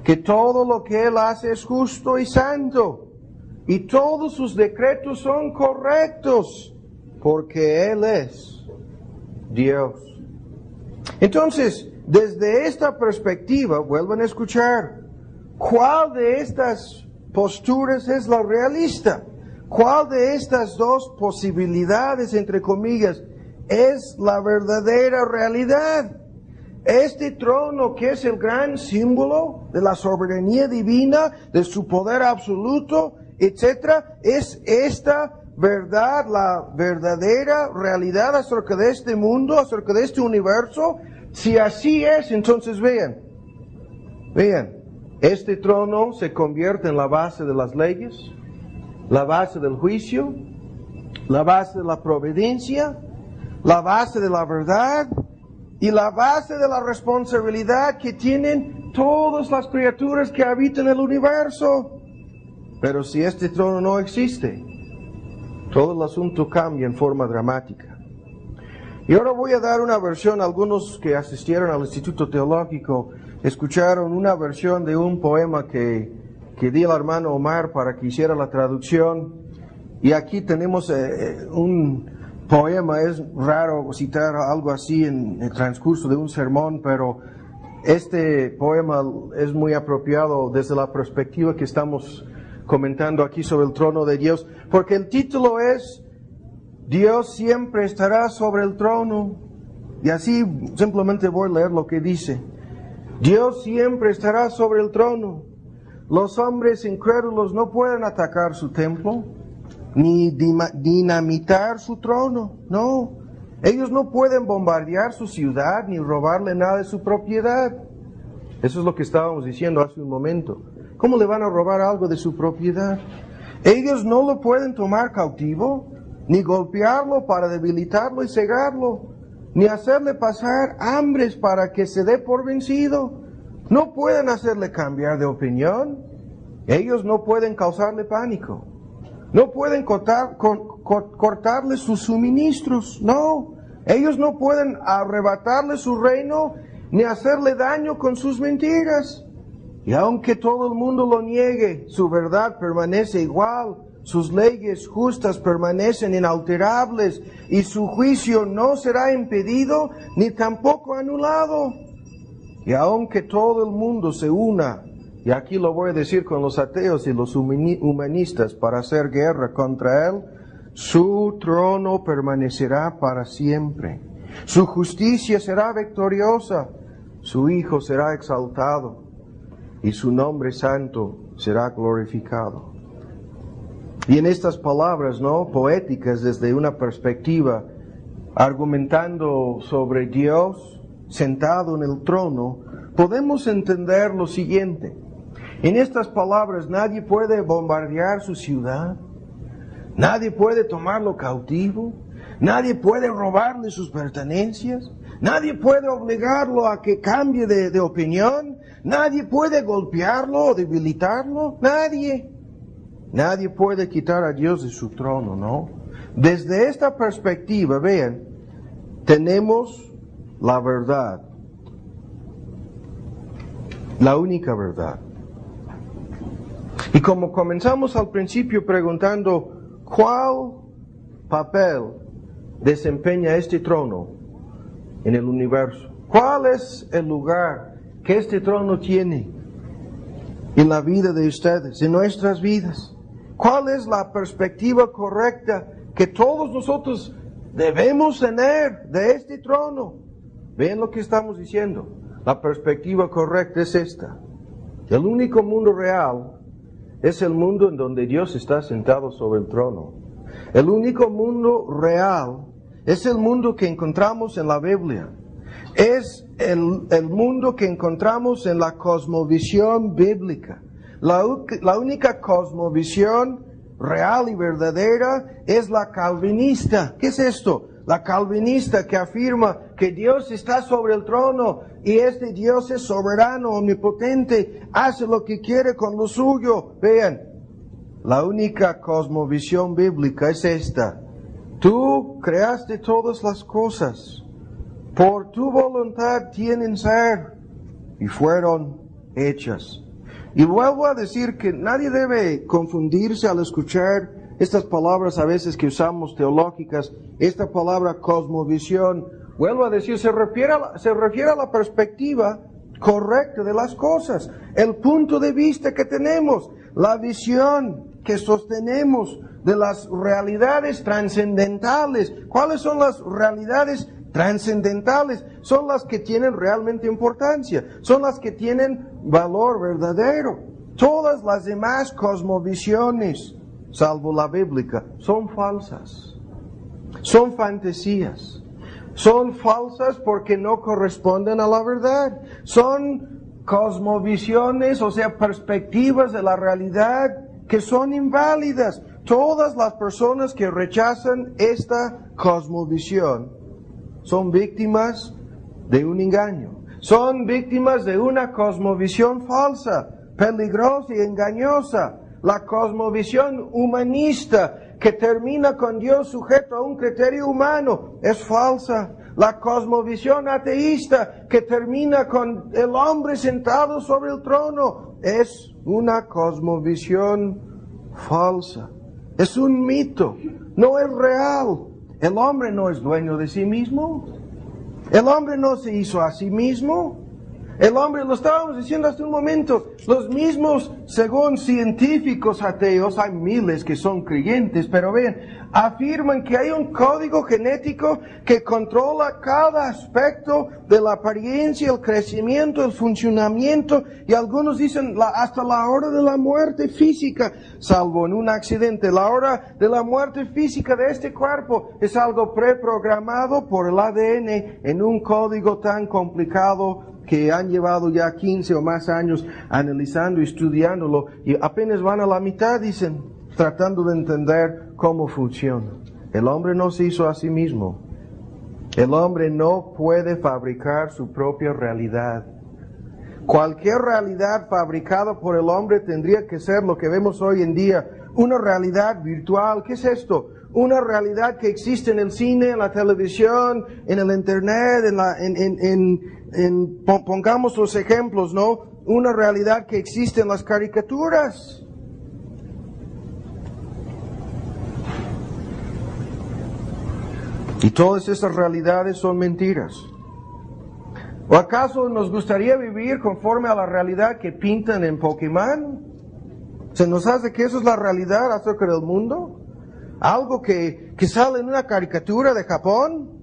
que todo lo que Él hace es justo y santo, y todos sus decretos son correctos, porque Él es Dios. Entonces, desde esta perspectiva, vuelvan a escuchar, ¿cuál de estas posturas es la realista? ¿Cuál de estas dos posibilidades, entre comillas, es la verdadera realidad? Este trono, que es el gran símbolo de la soberanía divina, de su poder absoluto, etc., ¿es esta verdad la verdadera realidad acerca de este mundo, acerca de este universo? Si así es, entonces vean, este trono se convierte en la base de las leyes, la base del juicio, la base de la providencia, la base de la verdad y la base de la responsabilidad que tienen todas las criaturas que habitan el universo. Pero si este trono no existe, todo el asunto cambia en forma dramática. Y ahora voy a dar una versión. Algunos que asistieron al Instituto Teológico escucharon una versión de un poema que di al hermano Omar para que hiciera la traducción. Y aquí tenemos un poema. Es raro citar algo así en el transcurso de un sermón, pero este poema es muy apropiado desde la perspectiva que estamos comentando aquí sobre el trono de Dios, porque el título es Dios siempre estará sobre el trono. Y así simplemente voy a leer lo que dice. Dios siempre estará sobre el trono. Los hombres incrédulos no pueden atacar su templo, ni dinamitar su trono. No, ellos no pueden bombardear su ciudad, ni robarle nada de su propiedad. Eso es lo que estábamos diciendo hace un momento. ¿Cómo le van a robar algo de su propiedad? Ellos no lo pueden tomar cautivo, ni golpearlo para debilitarlo y cegarlo, ni hacerle pasar hambres para que se dé por vencido. No pueden hacerle cambiar de opinión. Ellos no pueden causarle pánico. No pueden cortarle sus suministros. No. Ellos no pueden arrebatarle su reino, ni hacerle daño con sus mentiras. Y aunque todo el mundo lo niegue, su verdad permanece igual. Sus leyes justas permanecen inalterables y su juicio no será impedido ni tampoco anulado. Y aunque todo el mundo se una, y aquí lo voy a decir con los ateos y los humanistas, para hacer guerra contra él, su trono permanecerá para siempre. Su justicia será victoriosa, su Hijo será exaltado y su nombre santo será glorificado. Y en estas palabras, poéticas desde una perspectiva, argumentando sobre Dios sentado en el trono, podemos entender lo siguiente. En estas palabras, nadie puede bombardear su ciudad, nadie puede tomarlo cautivo, nadie puede robarle sus pertenencias, nadie puede obligarlo a que cambie de opinión, nadie puede golpearlo o debilitarlo, nadie. Nadie puede quitar a Dios de su trono, ¿no? Desde esta perspectiva, vean, tenemos la verdad, la única verdad. Y como comenzamos al principio preguntando, ¿cuál papel desempeña este trono en el universo? ¿Cuál es el lugar que este trono tiene en la vida de ustedes, en nuestras vidas? ¿Cuál es la perspectiva correcta que todos nosotros debemos tener de este trono? Ven lo que estamos diciendo. La perspectiva correcta es esta. El único mundo real es el mundo en donde Dios está sentado sobre el trono. El único mundo real es el mundo que encontramos en la Biblia. Es el mundo que encontramos en la cosmovisión bíblica. La única cosmovisión real y verdadera es la calvinista. ¿Qué es esto? La calvinista que afirma que Dios está sobre el trono y este Dios es soberano, omnipotente, hace lo que quiere con lo suyo. Vean, La única cosmovisión bíblica es esta. Tú creaste todas las cosas. Por tu voluntad tienen ser y fueron hechas. Y vuelvo a decir que nadie debe confundirse al escuchar estas palabras a veces que usamos teológicas. Esta palabra cosmovisión, vuelvo a decir, se refiere a la perspectiva correcta de las cosas, el punto de vista que tenemos, la visión que sostenemos de las realidades trascendentales. ¿Cuáles son las realidades trascendentales? Son las que tienen realmente importancia, son las que tienen valor verdadero. Todas las demás cosmovisiones, salvo la bíblica, son falsas, son fantasías. Son falsas porque no corresponden a la verdad. Son cosmovisiones, o sea, perspectivas de la realidad que son inválidas. Todas las personas que rechazan esta cosmovisión son víctimas de un engaño. Son víctimas de una cosmovisión falsa, peligrosa y engañosa. La cosmovisión humanista que termina con Dios sujeto a un criterio humano es falsa. La cosmovisión ateísta que termina con el hombre sentado sobre el trono es una cosmovisión falsa. Es un mito, no es real. El hombre no es dueño de sí mismo. El hombre no se hizo a sí mismo. El hombre, lo estábamos diciendo hace un momento, los mismos, según científicos ateos, hay miles que son creyentes, pero vean, afirman que hay un código genético que controla cada aspecto de la apariencia, el crecimiento, el funcionamiento, y algunos dicen hasta la hora de la muerte física, salvo en un accidente. La hora de la muerte física de este cuerpo es algo preprogramado por el ADN en un código tan complicado que han llevado ya 15 o más años analizando y estudiándolo, y apenas van a la mitad, dicen, tratando de entender cómo funciona. El hombre no se hizo a sí mismo. El hombre no puede fabricar su propia realidad. Cualquier realidad fabricada por el hombre tendría que ser lo que vemos hoy en día, una realidad virtual. ¿Qué es esto? Una realidad que existe en el cine, en la televisión, en el internet, pongamos los ejemplos, ¿no? Una realidad que existe en las caricaturas. Y todas esas realidades son mentiras. ¿O acaso nos gustaría vivir conforme a la realidad que pintan en Pokémon? ¿Se nos hace que eso es la realidad acerca del mundo? ¿Algo que sale en una caricatura de Japón?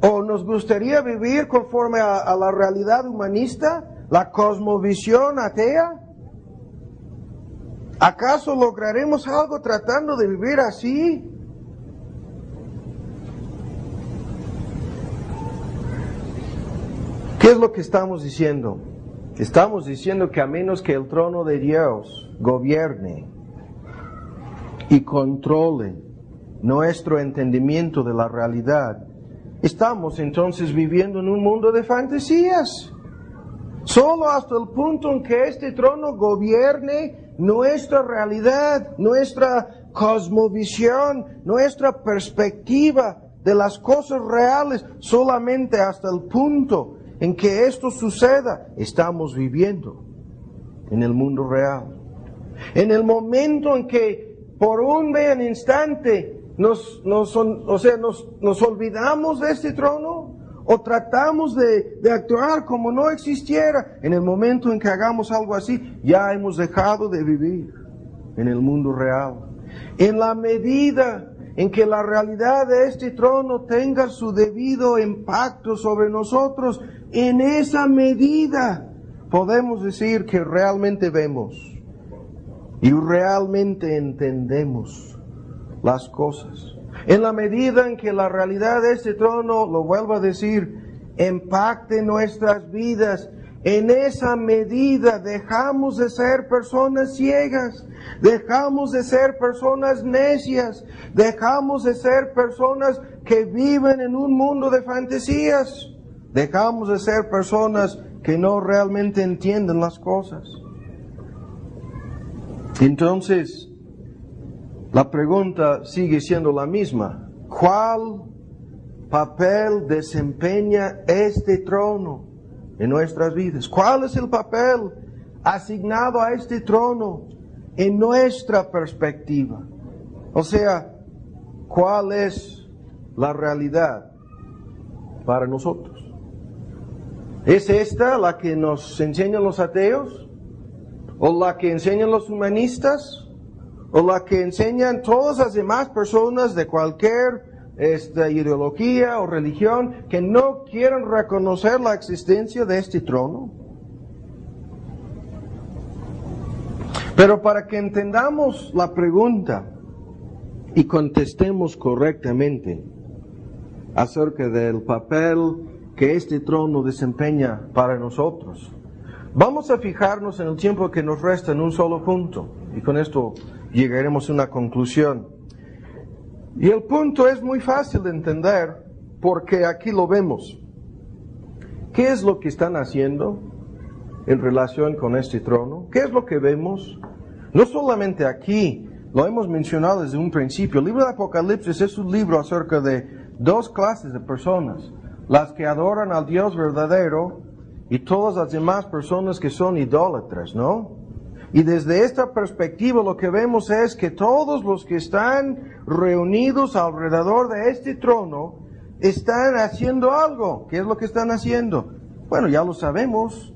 ¿O nos gustaría vivir conforme a la realidad humanista, la cosmovisión atea? ¿Acaso lograremos algo tratando de vivir así? ¿Qué es lo que estamos diciendo? Estamos diciendo que a menos que el trono de Dios gobierne y controle nuestro entendimiento de la realidad, estamos entonces viviendo en un mundo de fantasías. Solo hasta el punto en que este trono gobierne nuestra realidad, nuestra cosmovisión, nuestra perspectiva de las cosas reales, solamente hasta el punto en que esto suceda, estamos viviendo en el mundo real. En el momento en que por un instante nos olvidamos de este trono o tratamos de actuar como no existiera, en el momento en que hagamos algo así, ya hemos dejado de vivir en el mundo real. En la medida en que la realidad de este trono tenga su debido impacto sobre nosotros, en esa medida podemos decir que realmente vemos y realmente entendemos las cosas. En la medida en que la realidad de este trono, lo vuelvo a decir, impacte nuestras vidas, en esa medida dejamos de ser personas ciegas, dejamos de ser personas necias, dejamos de ser personas que viven en un mundo de fantasías, dejamos de ser personas que no realmente entienden las cosas. Entonces, la pregunta sigue siendo la misma. ¿Cuál papel desempeña este trono en nuestras vidas? ¿Cuál es el papel asignado a este trono en nuestra perspectiva? O sea, ¿cuál es la realidad para nosotros? ¿Es esta la que nos enseñan los ateos? ¿O la que enseñan los humanistas? ¿O la que enseñan todas las demás personas de cualquier ideología o religión que no quieren reconocer la existencia de este trono? Pero para que entendamos la pregunta y contestemos correctamente acerca del papel que este trono desempeña para nosotros, vamos a fijarnos en el tiempo que nos resta en un solo punto, y con esto llegaremos a una conclusión. Y el punto es muy fácil de entender, porque aquí lo vemos. ¿Qué es lo que están haciendo en relación con este trono? ¿Qué es lo que vemos? No solamente aquí, lo hemos mencionado desde un principio. El libro de Apocalipsis es un libro acerca de dos clases de personas: las que adoran al Dios verdadero y todas las demás personas que son idólatras, ¿no? Y desde esta perspectiva lo que vemos es que todos los que están reunidos alrededor de este trono están haciendo algo. ¿Qué es lo que están haciendo? Bueno, ya lo sabemos.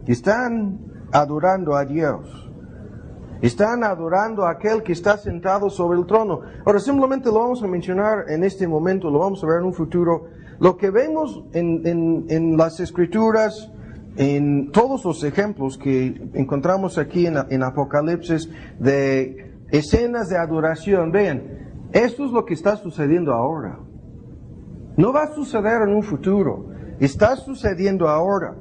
Están adorando a Dios. Están adorando a aquel que está sentado sobre el trono. Ahora, simplemente lo vamos a mencionar en este momento, lo vamos a ver en un futuro. Lo que vemos en las Escrituras, en todos los ejemplos que encontramos aquí en Apocalipsis de escenas de adoración, vean, esto es lo que está sucediendo ahora. No va a suceder en un futuro, está sucediendo ahora.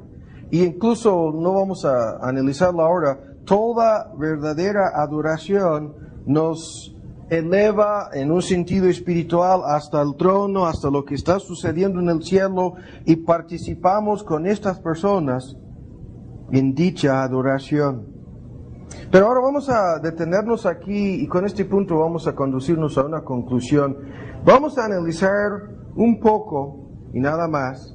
Y incluso no vamos a analizarlo ahora. Toda verdadera adoración nos eleva en un sentido espiritual hasta el trono, hasta lo que está sucediendo en el cielo, y participamos con estas personas en dicha adoración. Pero ahora vamos a detenernos aquí y con este punto vamos a conducirnos a una conclusión. Vamos a analizar un poco y nada más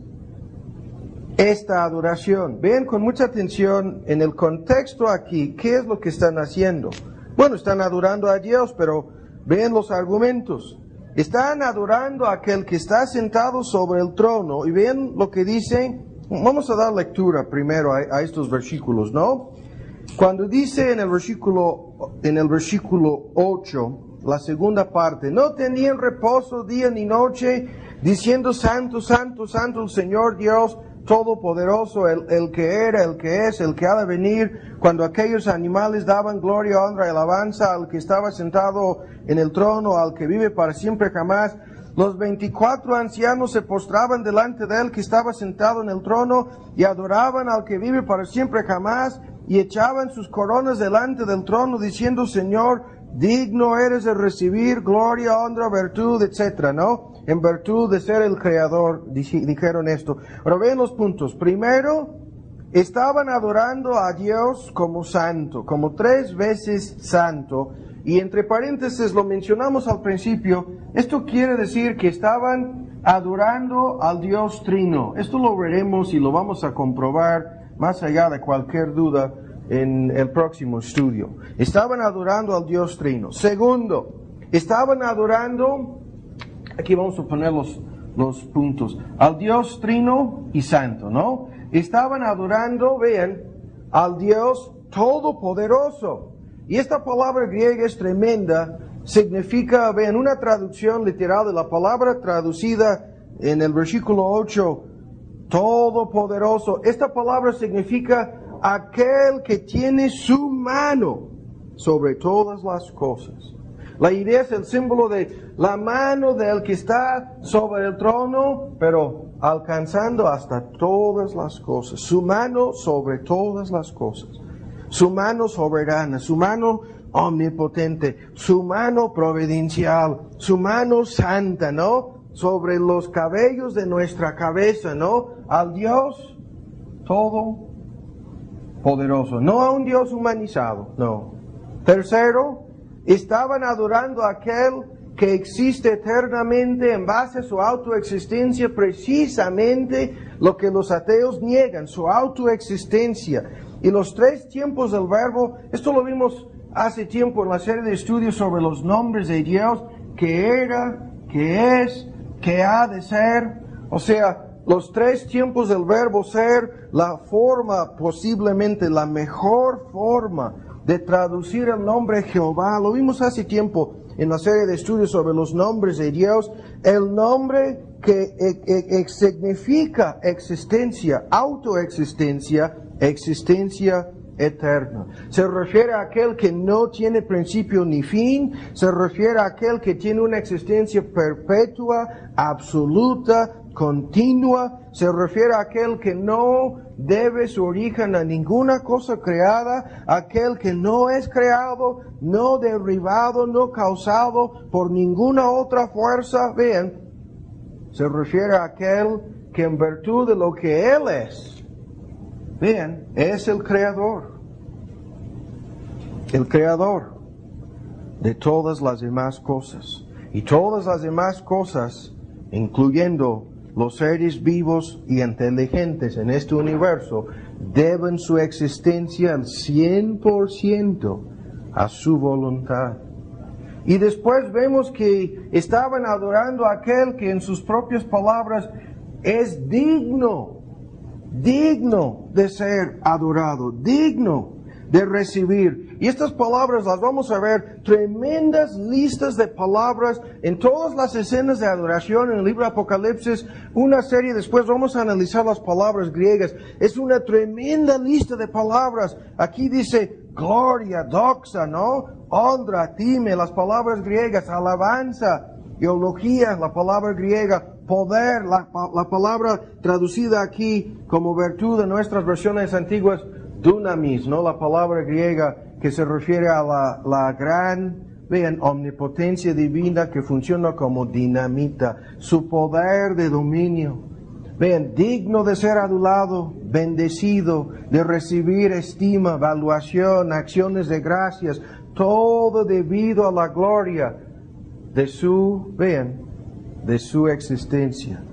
esta adoración. Vean con mucha atención en el contexto aquí, ¿qué es lo que están haciendo? Bueno, están adorando a Dios, pero vean los argumentos. Están adorando a aquel que está sentado sobre el trono, y vean lo que dice. Vamos a dar lectura primero a estos versículos, ¿no? Cuando dice en el versículo 8, la segunda parte, no tenían reposo día ni noche, diciendo santo, santo, santo el Señor Dios Todopoderoso, el que era, el que es, el que ha de venir, cuando aquellos animales daban gloria, honra y alabanza al que estaba sentado en el trono, al que vive para siempre jamás. Los 24 ancianos se postraban delante de él que estaba sentado en el trono y adoraban al que vive para siempre jamás, y echaban sus coronas delante del trono diciendo, Señor, digno eres de recibir gloria, honra, virtud, etcétera, ¿no? En virtud de ser el Creador, dijeron esto. Ahora ven los puntos. Primero, estaban adorando a Dios como santo, como 3 veces santo. Y entre paréntesis lo mencionamos al principio. Esto quiere decir que estaban adorando al Dios Trino. Esto lo veremos y lo vamos a comprobar más allá de cualquier duda en el próximo estudio. Estaban adorando al Dios Trino. Segundo, estaban adorando, aquí vamos a poner los puntos, al Dios Trino y Santo, ¿no? Estaban adorando, vean, al Dios Todopoderoso. Y esta palabra griega es tremenda, significa, vean, una traducción literal de la palabra traducida en el versículo 8, Todopoderoso. Esta palabra significa aquel que tiene su mano sobre todas las cosas. La idea es el símbolo de la mano del que está sobre el trono, pero alcanzando hasta todas las cosas. Su mano sobre todas las cosas. Su mano soberana, su mano omnipotente, su mano providencial, su mano santa, ¿no? Sobre los cabellos de nuestra cabeza, ¿no? Al Dios todopoderoso, no a un Dios humanizado, no. Tercero, estaban adorando a aquel que existe eternamente en base a su autoexistencia, precisamente lo que los ateos niegan, su autoexistencia. Y los tres tiempos del verbo, esto lo vimos hace tiempo en la serie de estudios sobre los nombres de Dios, que era, que es, que ha de ser. O sea, los tres tiempos del verbo ser, la forma, posiblemente la mejor forma de traducir el nombre Jehová, lo vimos hace tiempo en la serie de estudios sobre los nombres de Dios, el nombre que significa existencia, autoexistencia, existencia eterna. Se refiere a aquel que no tiene principio ni fin, se refiere a aquel que tiene una existencia perpetua, absoluta, continua, se refiere a aquel que no debe su origen a ninguna cosa creada, aquel que no es creado, no derribado, no causado por ninguna otra fuerza. Vean, se refiere a aquel que en virtud de lo que Él es, vean, es el creador de todas las demás cosas. Y todas las demás cosas, incluyendo los seres vivos y inteligentes en este universo, deben su existencia al 100% a su voluntad. Y después vemos que estaban adorando a aquel que en sus propias palabras es digno de ser adorado, digno de recibir. Y estas palabras las vamos a ver, tremendas listas de palabras en todas las escenas de adoración en el libro de Apocalipsis. Una serie después vamos a analizar las palabras griegas. Es una tremenda lista de palabras. Aquí dice gloria, doxa, ¿no? Honra, time, las palabras griegas, alabanza, eulogía, la palabra griega, poder, la palabra traducida aquí como virtud en nuestras versiones antiguas, dunamis, ¿no? La palabra griega que se refiere a la gran, vean, omnipotencia divina que funciona como dinamita, su poder de dominio. Vean, digno de ser adulado, bendecido, de recibir estima, valuación, acciones de gracias, todo debido a la gloria de su, vean, de su existencia,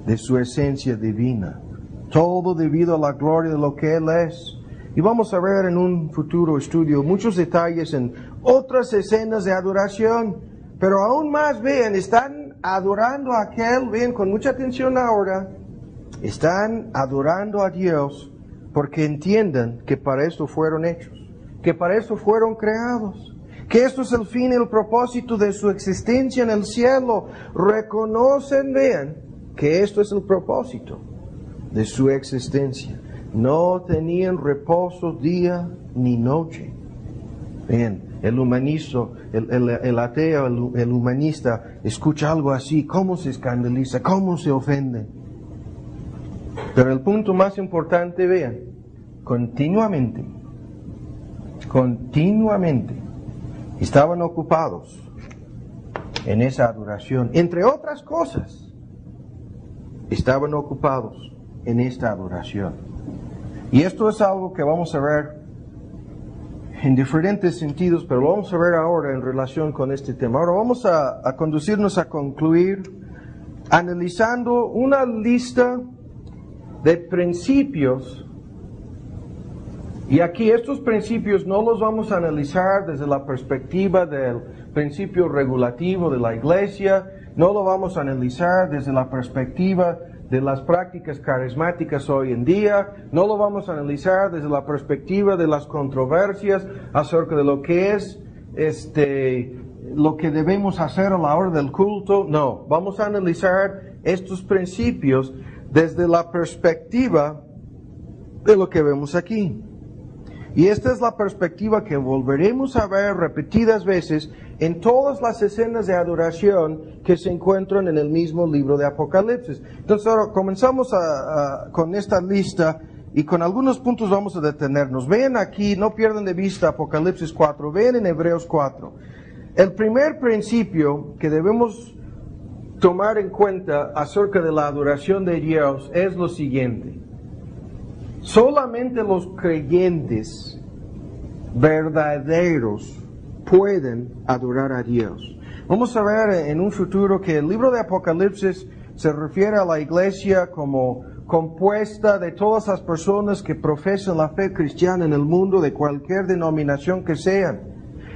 de su esencia divina. Todo debido a la gloria de lo que Él es. Y vamos a ver en un futuro estudio muchos detalles en otras escenas de adoración. Pero aún más, vean, están adorando a aquel, vean, con mucha atención ahora, están adorando a Dios porque entiendan que para esto fueron hechos, que para esto fueron creados, que esto es el fin y el propósito de su existencia en el cielo. Reconocen, vean, que esto es el propósito de su existencia. No tenían reposo día ni noche. Vean, el humanista, el ateo, el humanista, escucha algo así, ¿cómo se escandaliza? ¿Cómo se ofende? Pero el punto más importante, vean, continuamente, estaban ocupados en esa adoración. Entre otras cosas, estaban ocupados en esta adoración. Y esto es algo que vamos a ver en diferentes sentidos, pero lo vamos a ver ahora en relación con este tema. Ahora vamos a conducirnos a concluir analizando una lista de principios. Y aquí estos principios no los vamos a analizar desde la perspectiva del principio regulativo de la iglesia, no lo vamos a analizar desde la perspectiva de las prácticas carismáticas hoy en día, no lo vamos a analizar desde la perspectiva de las controversias acerca de lo que es lo que debemos hacer a la hora del culto. No, vamos a analizar estos principios desde la perspectiva de lo que vemos aquí. Y esta es la perspectiva que volveremos a ver repetidas veces en todas las escenas de adoración que se encuentran en el mismo libro de Apocalipsis. Entonces ahora comenzamos con esta lista y con algunos puntos vamos a detenernos. Vean aquí, no pierdan de vista Apocalipsis 4, vean en Hebreos 4. El primer principio que debemos tomar en cuenta acerca de la adoración de Dios es lo siguiente. Solamente los creyentes verdaderos pueden adorar a Dios. Vamos a ver en un futuro que el libro de Apocalipsis se refiere a la iglesia como compuesta de todas las personas que profesan la fe cristiana en el mundo, de cualquier denominación que sean.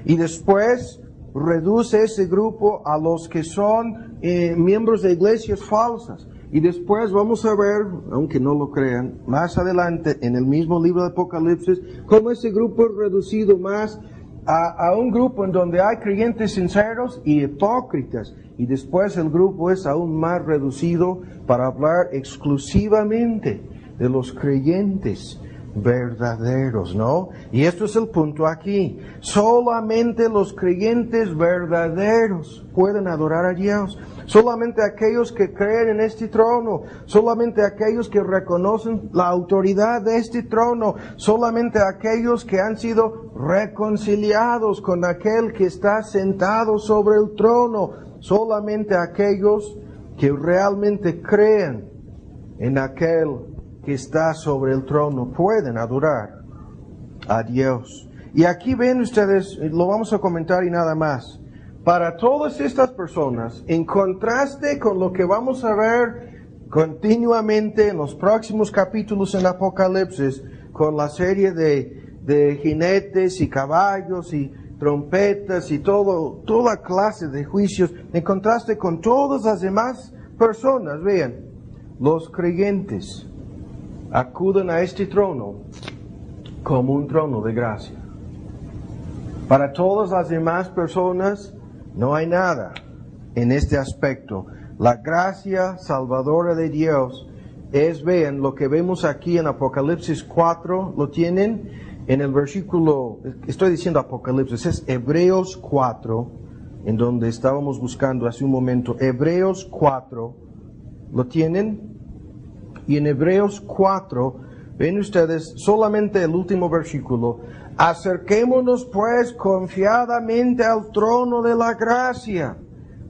Y después reduce ese grupo a los que son miembros de iglesias falsas. Y después vamos a ver, aunque no lo crean, más adelante en el mismo libro de Apocalipsis, cómo ese grupo es reducido más a un grupo en donde hay creyentes sinceros y hipócritas. Y después el grupo es aún más reducido para hablar exclusivamente de los creyentes verdaderos, ¿no? Y esto es el punto aquí. Solamente los creyentes verdaderos pueden adorar a Dios. Solamente aquellos que creen en este trono, solamente aquellos que reconocen la autoridad de este trono, solamente aquellos que han sido reconciliados con aquel que está sentado sobre el trono, solamente aquellos que realmente creen en aquel que está sobre el trono pueden adorar a Dios. Y aquí ven ustedes, lo vamos a comentar y nada más. Para todas estas personas, en contraste con lo que vamos a ver continuamente en los próximos capítulos en Apocalipsis, con la serie de jinetes y caballos y trompetas y toda clase de juicios, en contraste con todas las demás personas, vean, los creyentes acuden a este trono como un trono de gracia. Para todas las demás personas no hay nada en este aspecto. La gracia salvadora de Dios es, vean, lo que vemos aquí en Apocalipsis 4, lo tienen en el versículo, estoy diciendo Apocalipsis, es Hebreos 4, en donde estábamos buscando hace un momento. Hebreos 4, ¿lo tienen? Y en Hebreos 4, ven ustedes solamente el último versículo. Acerquémonos pues confiadamente al trono de la gracia,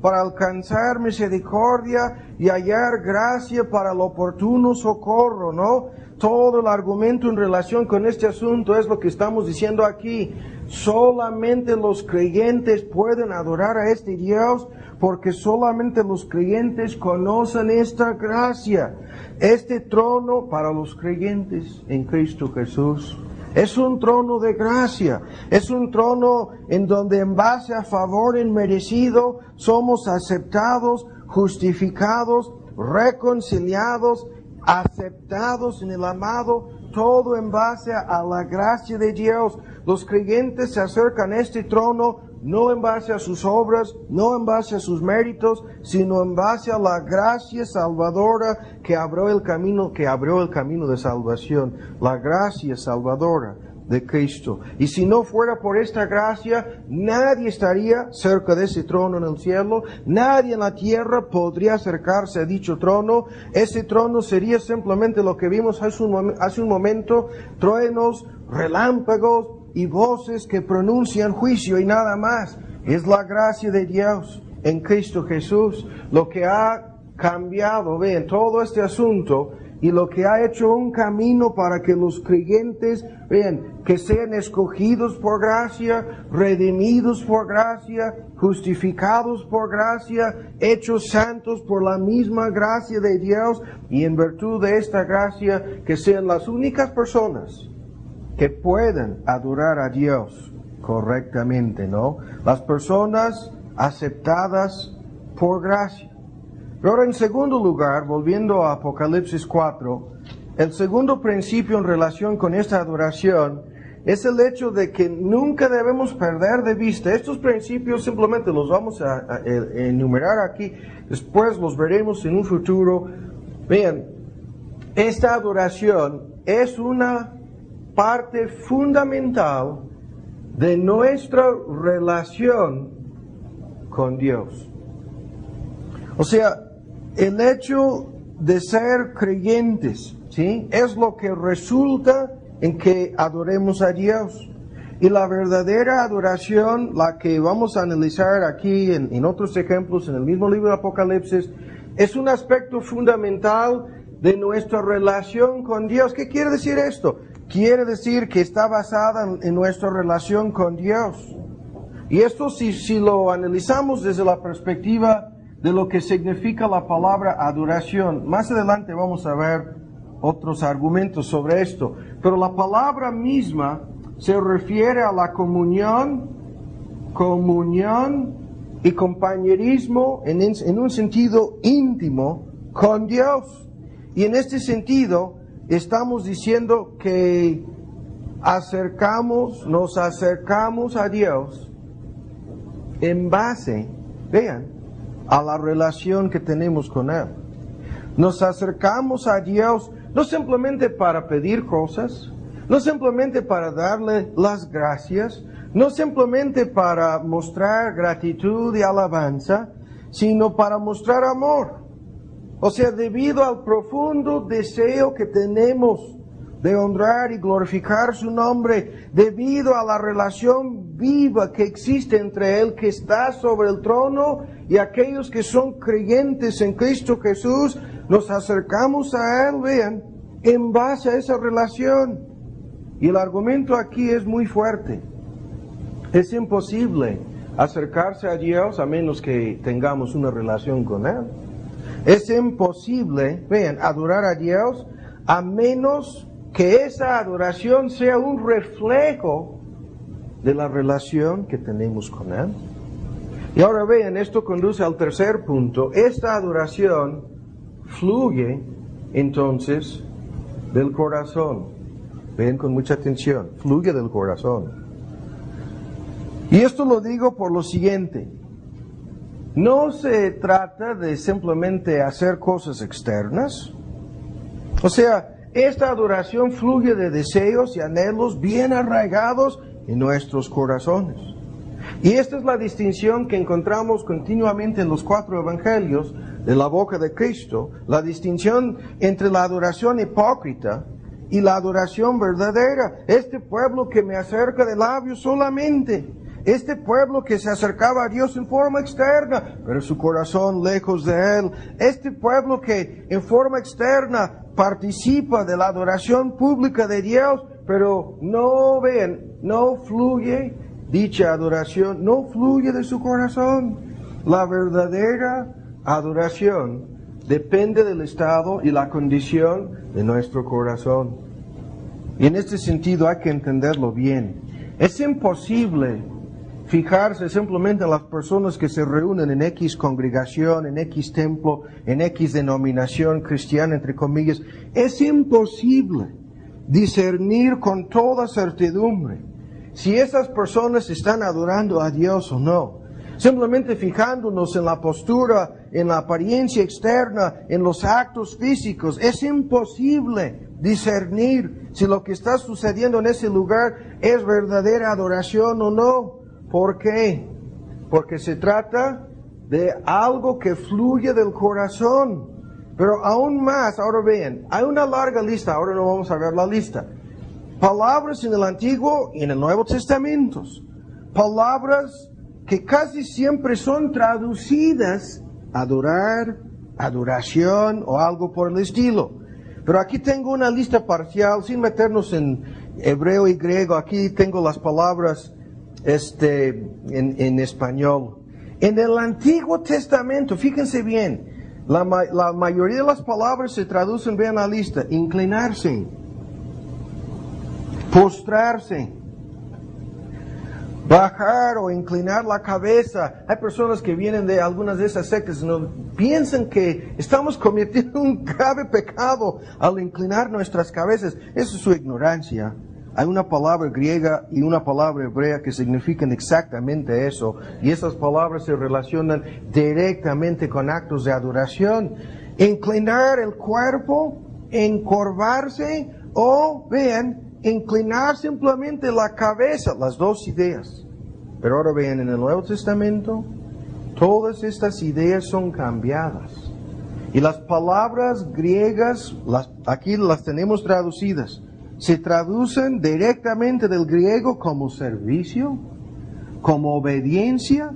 para alcanzar misericordia y hallar gracia para el oportuno socorro, ¿no? Todo el argumento en relación con este asunto es lo que estamos diciendo aquí. Solamente los creyentes pueden adorar a este Dios, porque solamente los creyentes conocen esta gracia. Este trono para los creyentes en Cristo Jesús es un trono de gracia, es un trono en donde en base a favor inmerecido somos aceptados, justificados, reconciliados, aceptados en el amado, todo en base a la gracia de Dios. Los creyentes se acercan a este trono no en base a sus obras, no en base a sus méritos, sino en base a la gracia salvadora que abrió el camino de salvación, la gracia salvadora de Cristo. Y si no fuera por esta gracia, nadie estaría cerca de ese trono en el cielo, nadie en la tierra podría acercarse a dicho trono. Ese trono sería simplemente lo que vimos hace un momento, truenos, relámpagos y voces que pronuncian juicio y nada más. Es la gracia de Dios en Cristo Jesús lo que ha cambiado, vean, todo este asunto, y lo que ha hecho un camino para que los creyentes, vean, que sean escogidos por gracia, redimidos por gracia, justificados por gracia, hechos santos por la misma gracia de Dios, y en virtud de esta gracia que sean las únicas personas que puedan adorar a Dios correctamente, ¿no? Las personas aceptadas por gracia. Pero ahora, en segundo lugar, volviendo a Apocalipsis 4, el segundo principio en relación con esta adoración es el hecho de que nunca debemos perder de vista. Estos principios simplemente los vamos a enumerar aquí, después los veremos en un futuro. Vean, esta adoración es una parte fundamental de nuestra relación con Dios. O sea, el hecho de ser creyentes, ¿sí?, es lo que resulta en que adoremos a Dios. Y la verdadera adoración, la que vamos a analizar aquí en otros ejemplos en el mismo libro de Apocalipsis, es un aspecto fundamental de nuestra relación con Dios. ¿Qué quiere decir esto? Quiere decir que está basada en nuestra relación con Dios. Y esto si lo analizamos desde la perspectiva de lo que significa la palabra adoración, más adelante vamos a ver otros argumentos sobre esto, pero la palabra misma se refiere a la comunión y compañerismo en un sentido íntimo con Dios. Y en este sentido estamos diciendo que nos acercamos a Dios en base, vean, a la relación que tenemos con Él. Nos acercamos a Dios no simplemente para pedir cosas, no simplemente para darle las gracias, no simplemente para mostrar gratitud y alabanza, sino para mostrar amor. O sea, debido al profundo deseo que tenemos de honrar y glorificar su nombre, debido a la relación viva que existe entre Él que está sobre el trono y aquellos que son creyentes en Cristo Jesús, nos acercamos a Él, vean, en base a esa relación. Y el argumento aquí es muy fuerte. Es imposible acercarse a Dios a menos que tengamos una relación con Él. Es imposible, vean, adorar a Dios a menos que esa adoración sea un reflejo de la relación que tenemos con Él. Y ahora vean, esto conduce al tercer punto. Esta adoración fluye entonces del corazón. Ven con mucha atención, fluye del corazón. Y esto lo digo por lo siguiente. No se trata de simplemente hacer cosas externas. O sea, esta adoración fluye de deseos y anhelos bien arraigados en nuestros corazones. Y esta es la distinción que encontramos continuamente en los 4 evangelios de la boca de Cristo, la distinción entre la adoración hipócrita y la adoración verdadera. Este pueblo que me acerca de labios solamente, este pueblo que se acercaba a Dios en forma externa, pero su corazón lejos de Él. Este pueblo que en forma externa participa de la adoración pública de Dios, pero no fluye dicha adoración, no fluye de su corazón. La verdadera adoración depende del estado y la condición de nuestro corazón. Y en este sentido hay que entenderlo bien. Es imposible fijarse simplemente en las personas que se reúnen en X congregación, en X templo, en X denominación cristiana, entre comillas. Es imposible discernir con toda certidumbre si esas personas están adorando a Dios o no. Simplemente fijándonos en la postura, en la apariencia externa, en los actos físicos, es imposible discernir si lo que está sucediendo en ese lugar es verdadera adoración o no. ¿Por qué? Porque se trata de algo que fluye del corazón. Pero aún más, ahora vean, hay una larga lista, ahora no vamos a ver la lista. Palabras en el Antiguo y en el Nuevo Testamento. Palabras que casi siempre son traducidas adorar, adoración o algo por el estilo. Pero aquí tengo una lista parcial, sin meternos en hebreo y griego. Aquí tengo las palabras en español. En el Antiguo Testamento, fíjense bien, la mayoría de las palabras se traducen, vean la lista: inclinarse, postrarse, bajar o inclinar la cabeza. Hay personas que vienen de algunas de esas sectas y piensan que estamos cometiendo un grave pecado al inclinar nuestras cabezas. Eso es su ignorancia. Hay una palabra griega y una palabra hebrea que significan exactamente eso. Y esas palabras se relacionan directamente con actos de adoración. Inclinar el cuerpo, encorvarse o, vean, inclinar simplemente la cabeza. Las dos ideas. Pero ahora vean, en el Nuevo Testamento, todas estas ideas son cambiadas. Y las palabras griegas, aquí las tenemos traducidas. Se traducen directamente del griego como servicio, como obediencia,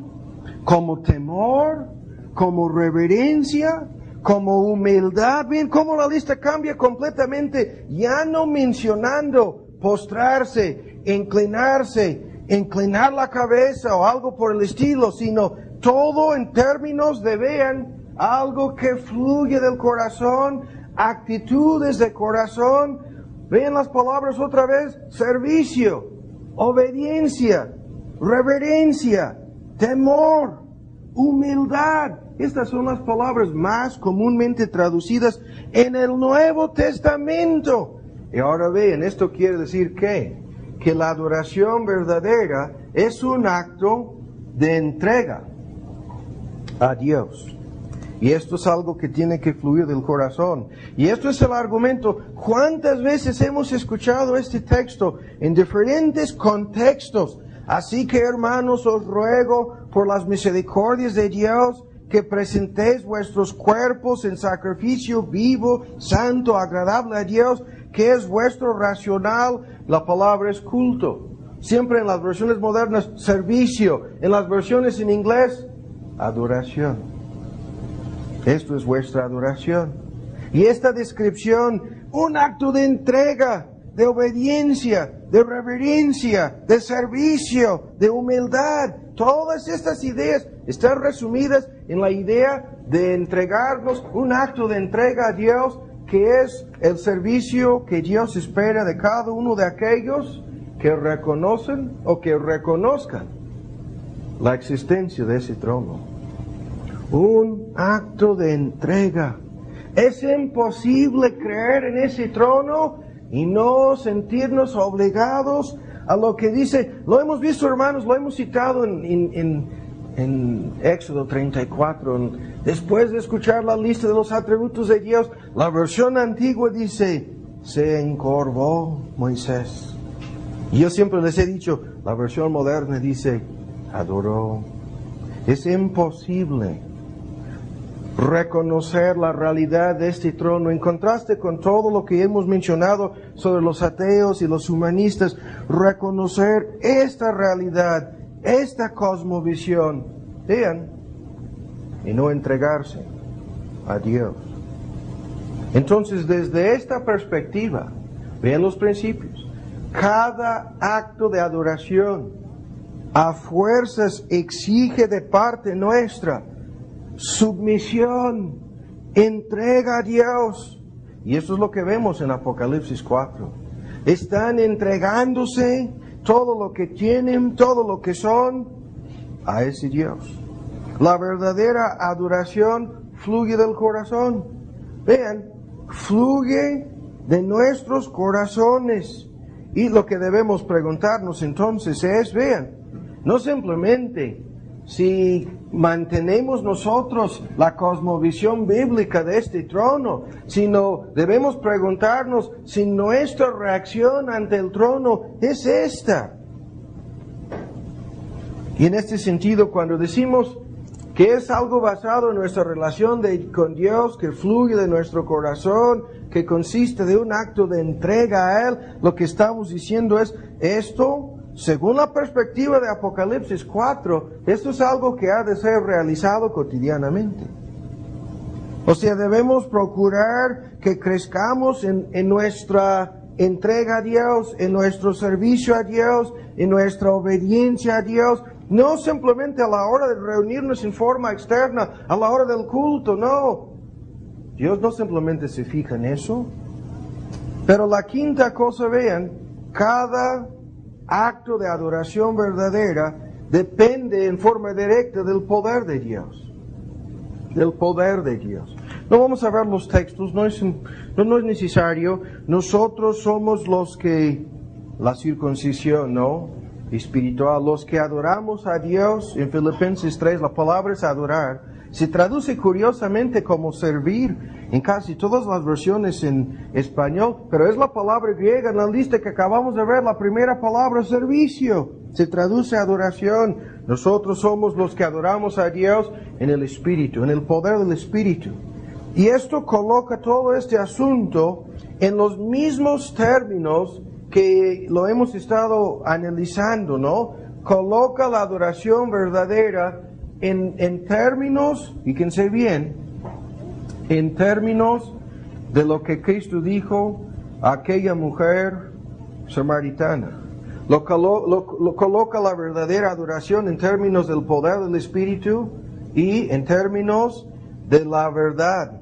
como temor, como reverencia, como humildad. Bien, cómo la lista cambia completamente, ya no mencionando postrarse, inclinarse, inclinar la cabeza o algo por el estilo, sino todo en términos de, vean, algo que fluye del corazón, actitudes de corazón. Vean las palabras otra vez: servicio, obediencia, reverencia, temor, humildad. Estas son las palabras más comúnmente traducidas en el Nuevo Testamento. Y ahora vean, esto quiere decir que la adoración verdadera es un acto de entrega a Dios. Y esto es algo que tiene que fluir del corazón. Y esto es el argumento. ¿Cuántas veces hemos escuchado este texto en diferentes contextos? Así que, hermanos, os ruego por las misericordias de Dios que presentéis vuestros cuerpos en sacrificio vivo, santo, agradable a Dios, que es vuestro racional. La palabra es culto. Siempre en las versiones modernas, servicio. En las versiones en inglés, adoración. Esto es vuestra adoración. Y esta descripción, un acto de entrega, de obediencia, de reverencia, de servicio, de humildad. Todas estas ideas están resumidas en la idea de entregarnos, un acto de entrega a Dios, que es el servicio que Dios espera de cada uno de aquellos que reconocen o que reconozcan la existencia de ese trono. Un acto de entrega. Es imposible creer en ese trono y no sentirnos obligados a lo que dice. Lo hemos visto, hermanos, lo hemos citado en Éxodo 34. Después de escuchar la lista de los atributos de Dios, la versión antigua dice: se encorvó Moisés. Y yo siempre les he dicho, la versión moderna dice: adoró. Es imposible reconocer la realidad de este trono, en contraste con todo lo que hemos mencionado sobre los ateos y los humanistas. Reconocer esta realidad, esta cosmovisión, vean, y no entregarse a Dios. Entonces, desde esta perspectiva, vean los principios. Cada acto de adoración a fuerzas exige de parte nuestra submisión, entrega a Dios. Y eso es lo que vemos en Apocalipsis 4. Están entregándose todo lo que tienen, todo lo que son, a ese Dios. La verdadera adoración fluye del corazón. Vean, fluye de nuestros corazones. Y lo que debemos preguntarnos entonces es, vean, no simplemente si mantenemos nosotros la cosmovisión bíblica de este trono, sino debemos preguntarnos si nuestra reacción ante el trono es esta. Y en este sentido, cuando decimos que es algo basado en nuestra relación con Dios, que fluye de nuestro corazón, que consiste de un acto de entrega a Él, lo que estamos diciendo es esto. Según la perspectiva de Apocalipsis 4, esto es algo que ha de ser realizado cotidianamente. O sea, debemos procurar que crezcamos en nuestra entrega a Dios, en nuestro servicio a Dios, en nuestra obediencia a Dios. No simplemente a la hora de reunirnos en forma externa, a la hora del culto, no. Dios no simplemente se fija en eso. Pero la quinta cosa, vean, cada acto de adoración verdadera depende en forma directa del poder de Dios. Del poder de Dios. No vamos a ver los textos, no es necesario. Nosotros somos los que, la circuncisión, ¿no? Espiritual, los que adoramos a Dios. En Filipenses 3, la palabra es adorar. Se traduce curiosamente como servir en casi todas las versiones en español, pero es la palabra griega en la lista que acabamos de ver, la primera palabra, servicio. Se traduce adoración. Nosotros somos los que adoramos a Dios en el Espíritu, en el poder del Espíritu. Y esto coloca todo este asunto en los mismos términos que lo hemos estado analizando, ¿no? Coloca la adoración verdadera en términos, fíjense bien, en términos de lo que Cristo dijo a aquella mujer samaritana. lo coloca la verdadera adoración en términos del poder del Espíritu y en términos de la verdad.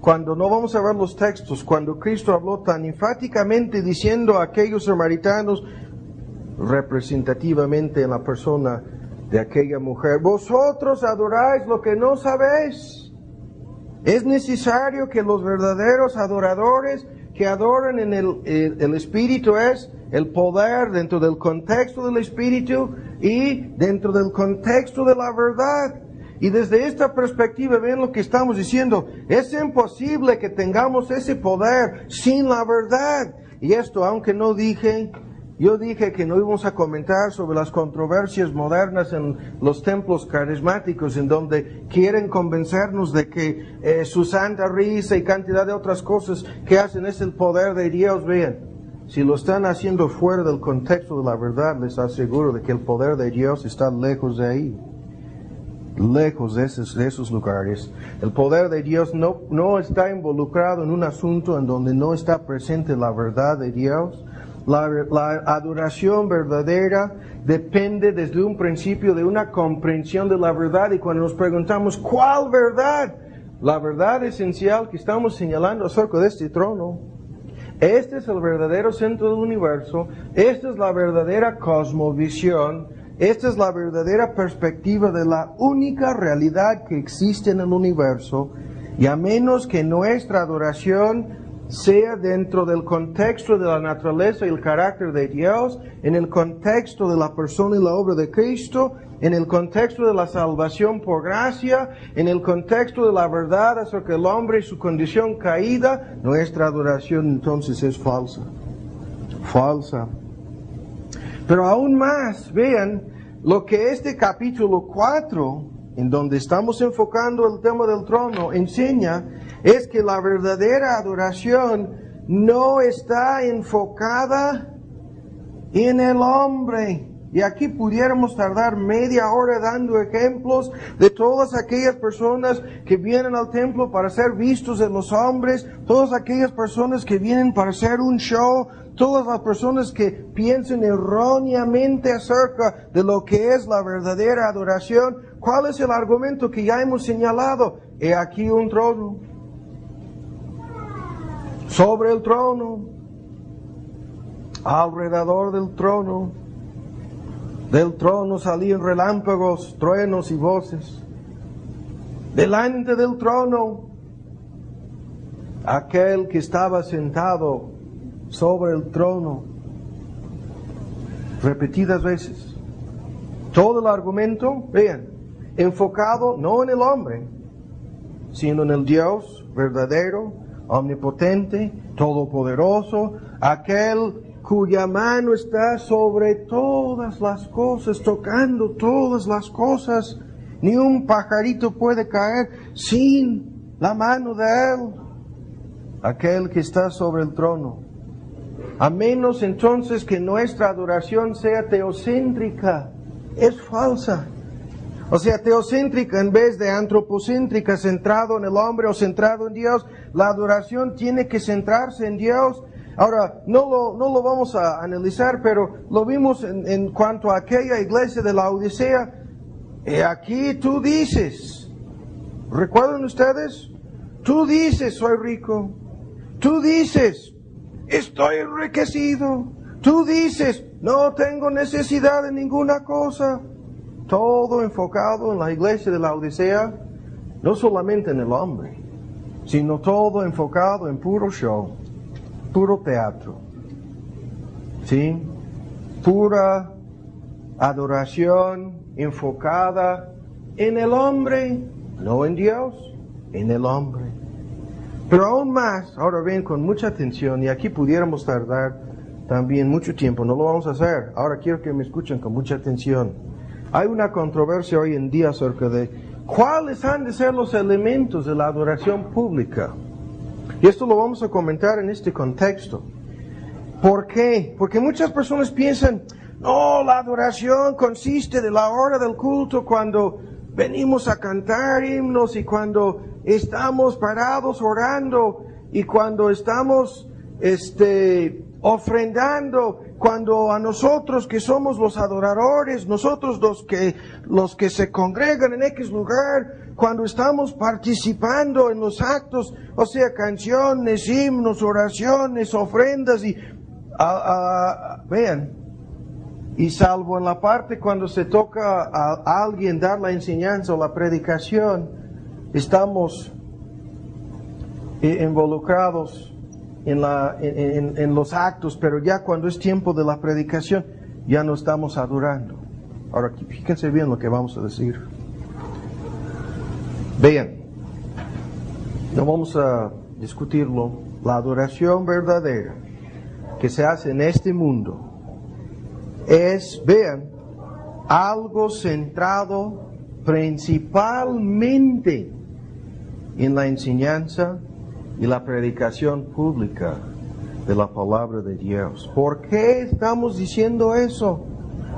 Cuando no vamos a ver los textos, cuando Cristo habló tan enfáticamente diciendo a aquellos samaritanos, representativamente en la persona de aquella mujer, vosotros adoráis lo que no sabéis. Es necesario que los verdaderos adoradores que adoran en el Espíritu es el poder dentro del contexto del Espíritu y dentro del contexto de la verdad. Y desde esta perspectiva, ven lo que estamos diciendo, es imposible que tengamos ese poder sin la verdad. Y esto, aunque yo dije que no íbamos a comentar sobre las controversias modernas en los templos carismáticos, en donde quieren convencernos de que su santa risa y cantidad de otras cosas que hacen es el poder de Dios. Vean, si lo están haciendo fuera del contexto de la verdad, les aseguro de que el poder de Dios está lejos de ahí. Lejos de esos lugares. El poder de Dios no está involucrado en un asunto en donde no está presente la verdad de Dios. La adoración verdadera depende desde un principio de una comprensión de la verdad. Y cuando nos preguntamos, ¿cuál verdad? La verdad esencial que estamos señalando acerca de este trono. Este es el verdadero centro del universo. Esta es la verdadera cosmovisión. Esta es la verdadera perspectiva de la única realidad que existe en el universo, y a menos que nuestra adoración sea dentro del contexto de la naturaleza y el carácter de Dios, en el contexto de la persona y la obra de Cristo, en el contexto de la salvación por gracia, en el contexto de la verdad acerca del hombre y su condición caída, nuestra adoración entonces es falsa. Falsa. Pero aún más, vean, lo que este capítulo 4, en donde estamos enfocando el tema del trono, enseña, es que la verdadera adoración no está enfocada en el hombre. Y aquí pudiéramos tardar media hora dando ejemplos de todas aquellas personas que vienen al templo para ser vistos de los hombres, todas aquellas personas que vienen para hacer un show, todas las personas que piensan erróneamente acerca de lo que es la verdadera adoración. ¿Cuál es el argumento que ya hemos señalado? He aquí un trono. Sobre el trono, alrededor del trono salían relámpagos, truenos y voces. Delante del trono, aquel que estaba sentado sobre el trono, repetidas veces. Todo el argumento, vean, enfocado no en el hombre, sino en el Dios verdadero, omnipotente, todopoderoso, aquel cuya mano está sobre todas las cosas, tocando todas las cosas. Ni un pajarito puede caer sin la mano de Él, aquel que está sobre el trono. A menos entonces que nuestra adoración sea teocéntrica, es falsa. O sea, teocéntrica en vez de antropocéntrica, centrado en el hombre o centrado en Dios. La adoración tiene que centrarse en Dios. Ahora, no lo vamos a analizar, pero lo vimos en cuanto a aquella iglesia de la Odisea. Aquí tú dices, ¿recuerdan ustedes? Tú dices, soy rico. Tú dices, estoy enriquecido. Tú dices, no tengo necesidad de ninguna cosa. Todo enfocado en la iglesia de la Odisea, no solamente en el hombre, sino todo enfocado en puro show, puro teatro, ¿sí? Pura adoración enfocada en el hombre, no en Dios, en el hombre. Pero aún más, ahora ven con mucha atención, y aquí pudiéramos tardar también mucho tiempo, no lo vamos a hacer. Ahora quiero que me escuchen con mucha atención. Hay una controversia hoy en día acerca de cuáles han de ser los elementos de la adoración pública. Y esto lo vamos a comentar en este contexto. ¿Por qué? Porque muchas personas piensan, no, la adoración consiste de la hora del culto cuando venimos a cantar himnos y cuando estamos parados orando y cuando estamos ofrendando, cuando a nosotros que somos los adoradores, nosotros los que se congregan en X lugar, cuando estamos participando en los actos, o sea, canciones, himnos, oraciones, ofrendas y vean, y salvo en la parte cuando se toca a alguien dar la enseñanza o la predicación, estamos involucrados en los actos, pero ya cuando es tiempo de la predicación, ya no estamos adorando. Ahora, fíjense bien lo que vamos a decir. Vean, no vamos a discutirlo. La adoración verdadera que se hace en este mundo es, vean, algo centrado principalmente en la enseñanza y la predicación pública de la palabra de Dios. ¿Por qué estamos diciendo eso?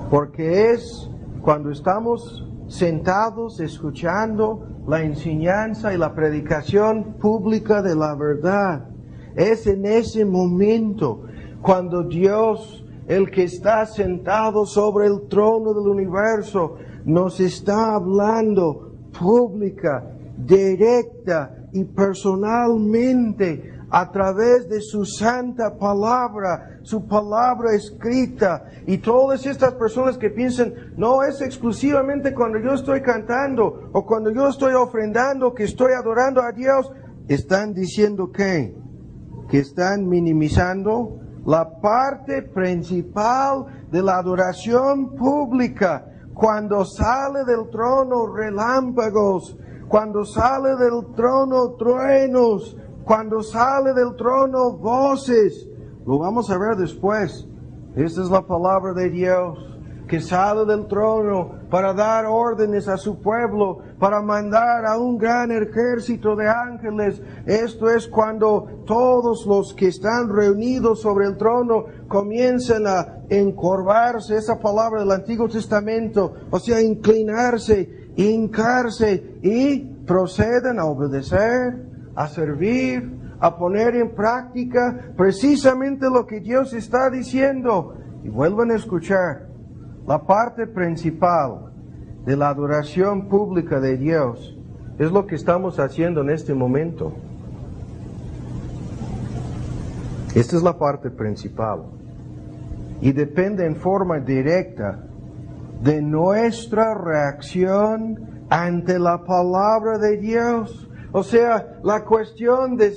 Porque es cuando estamos sentados escuchando la enseñanza y la predicación pública de la verdad. Es en ese momento cuando Dios, el que está sentado sobre el trono del universo, nos está hablando pública, directa y personalmente a través de su santa palabra, su palabra escrita. Y todas estas personas que piensan, no es exclusivamente cuando yo estoy cantando o cuando yo estoy ofrendando que estoy adorando a Dios, están diciendo que están minimizando la parte principal de la adoración pública, cuando sale del trono relámpagos, cuando sale del trono truenos, cuando sale del trono voces. Lo vamos a ver después. Esta es la palabra de Dios, que sale del trono para dar órdenes a su pueblo, para mandar a un gran ejército de ángeles. Esto es cuando todos los que están reunidos sobre el trono comienzan a encorvarse, esa palabra del Antiguo Testamento, o sea, inclinarse, hincarse y proceden a obedecer, a servir, a poner en práctica precisamente lo que Dios está diciendo. Y vuelvan a escuchar, la parte principal de la adoración pública de Dios es lo que estamos haciendo en este momento. Esta es la parte principal. Y depende en forma directa de nuestra reacción ante la palabra de Dios. O sea, la cuestión de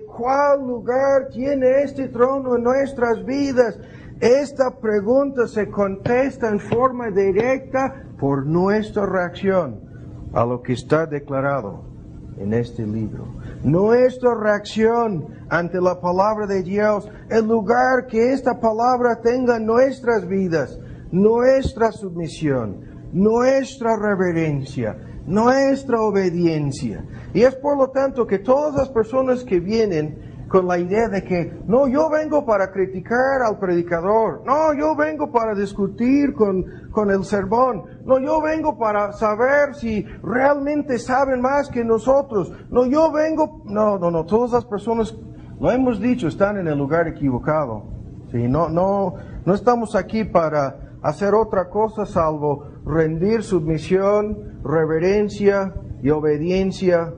cuál lugar tiene este trono en nuestras vidas. Esta pregunta se contesta en forma directa por nuestra reacción a lo que está declarado en este libro. Nuestra reacción ante la palabra de Dios, el lugar que esta palabra tenga en nuestras vidas, nuestra sumisión, nuestra reverencia, nuestra obediencia. Y es por lo tanto que todas las personas que vienen con la idea de que, no, yo vengo para criticar al predicador, no, yo vengo para discutir con el sermón, no, yo vengo para saber si realmente saben más que nosotros, no, yo vengo, no, todas las personas, lo hemos dicho, están en el lugar equivocado. Sí, no estamos aquí para hacer otra cosa salvo rendir sumisión, reverencia y obediencia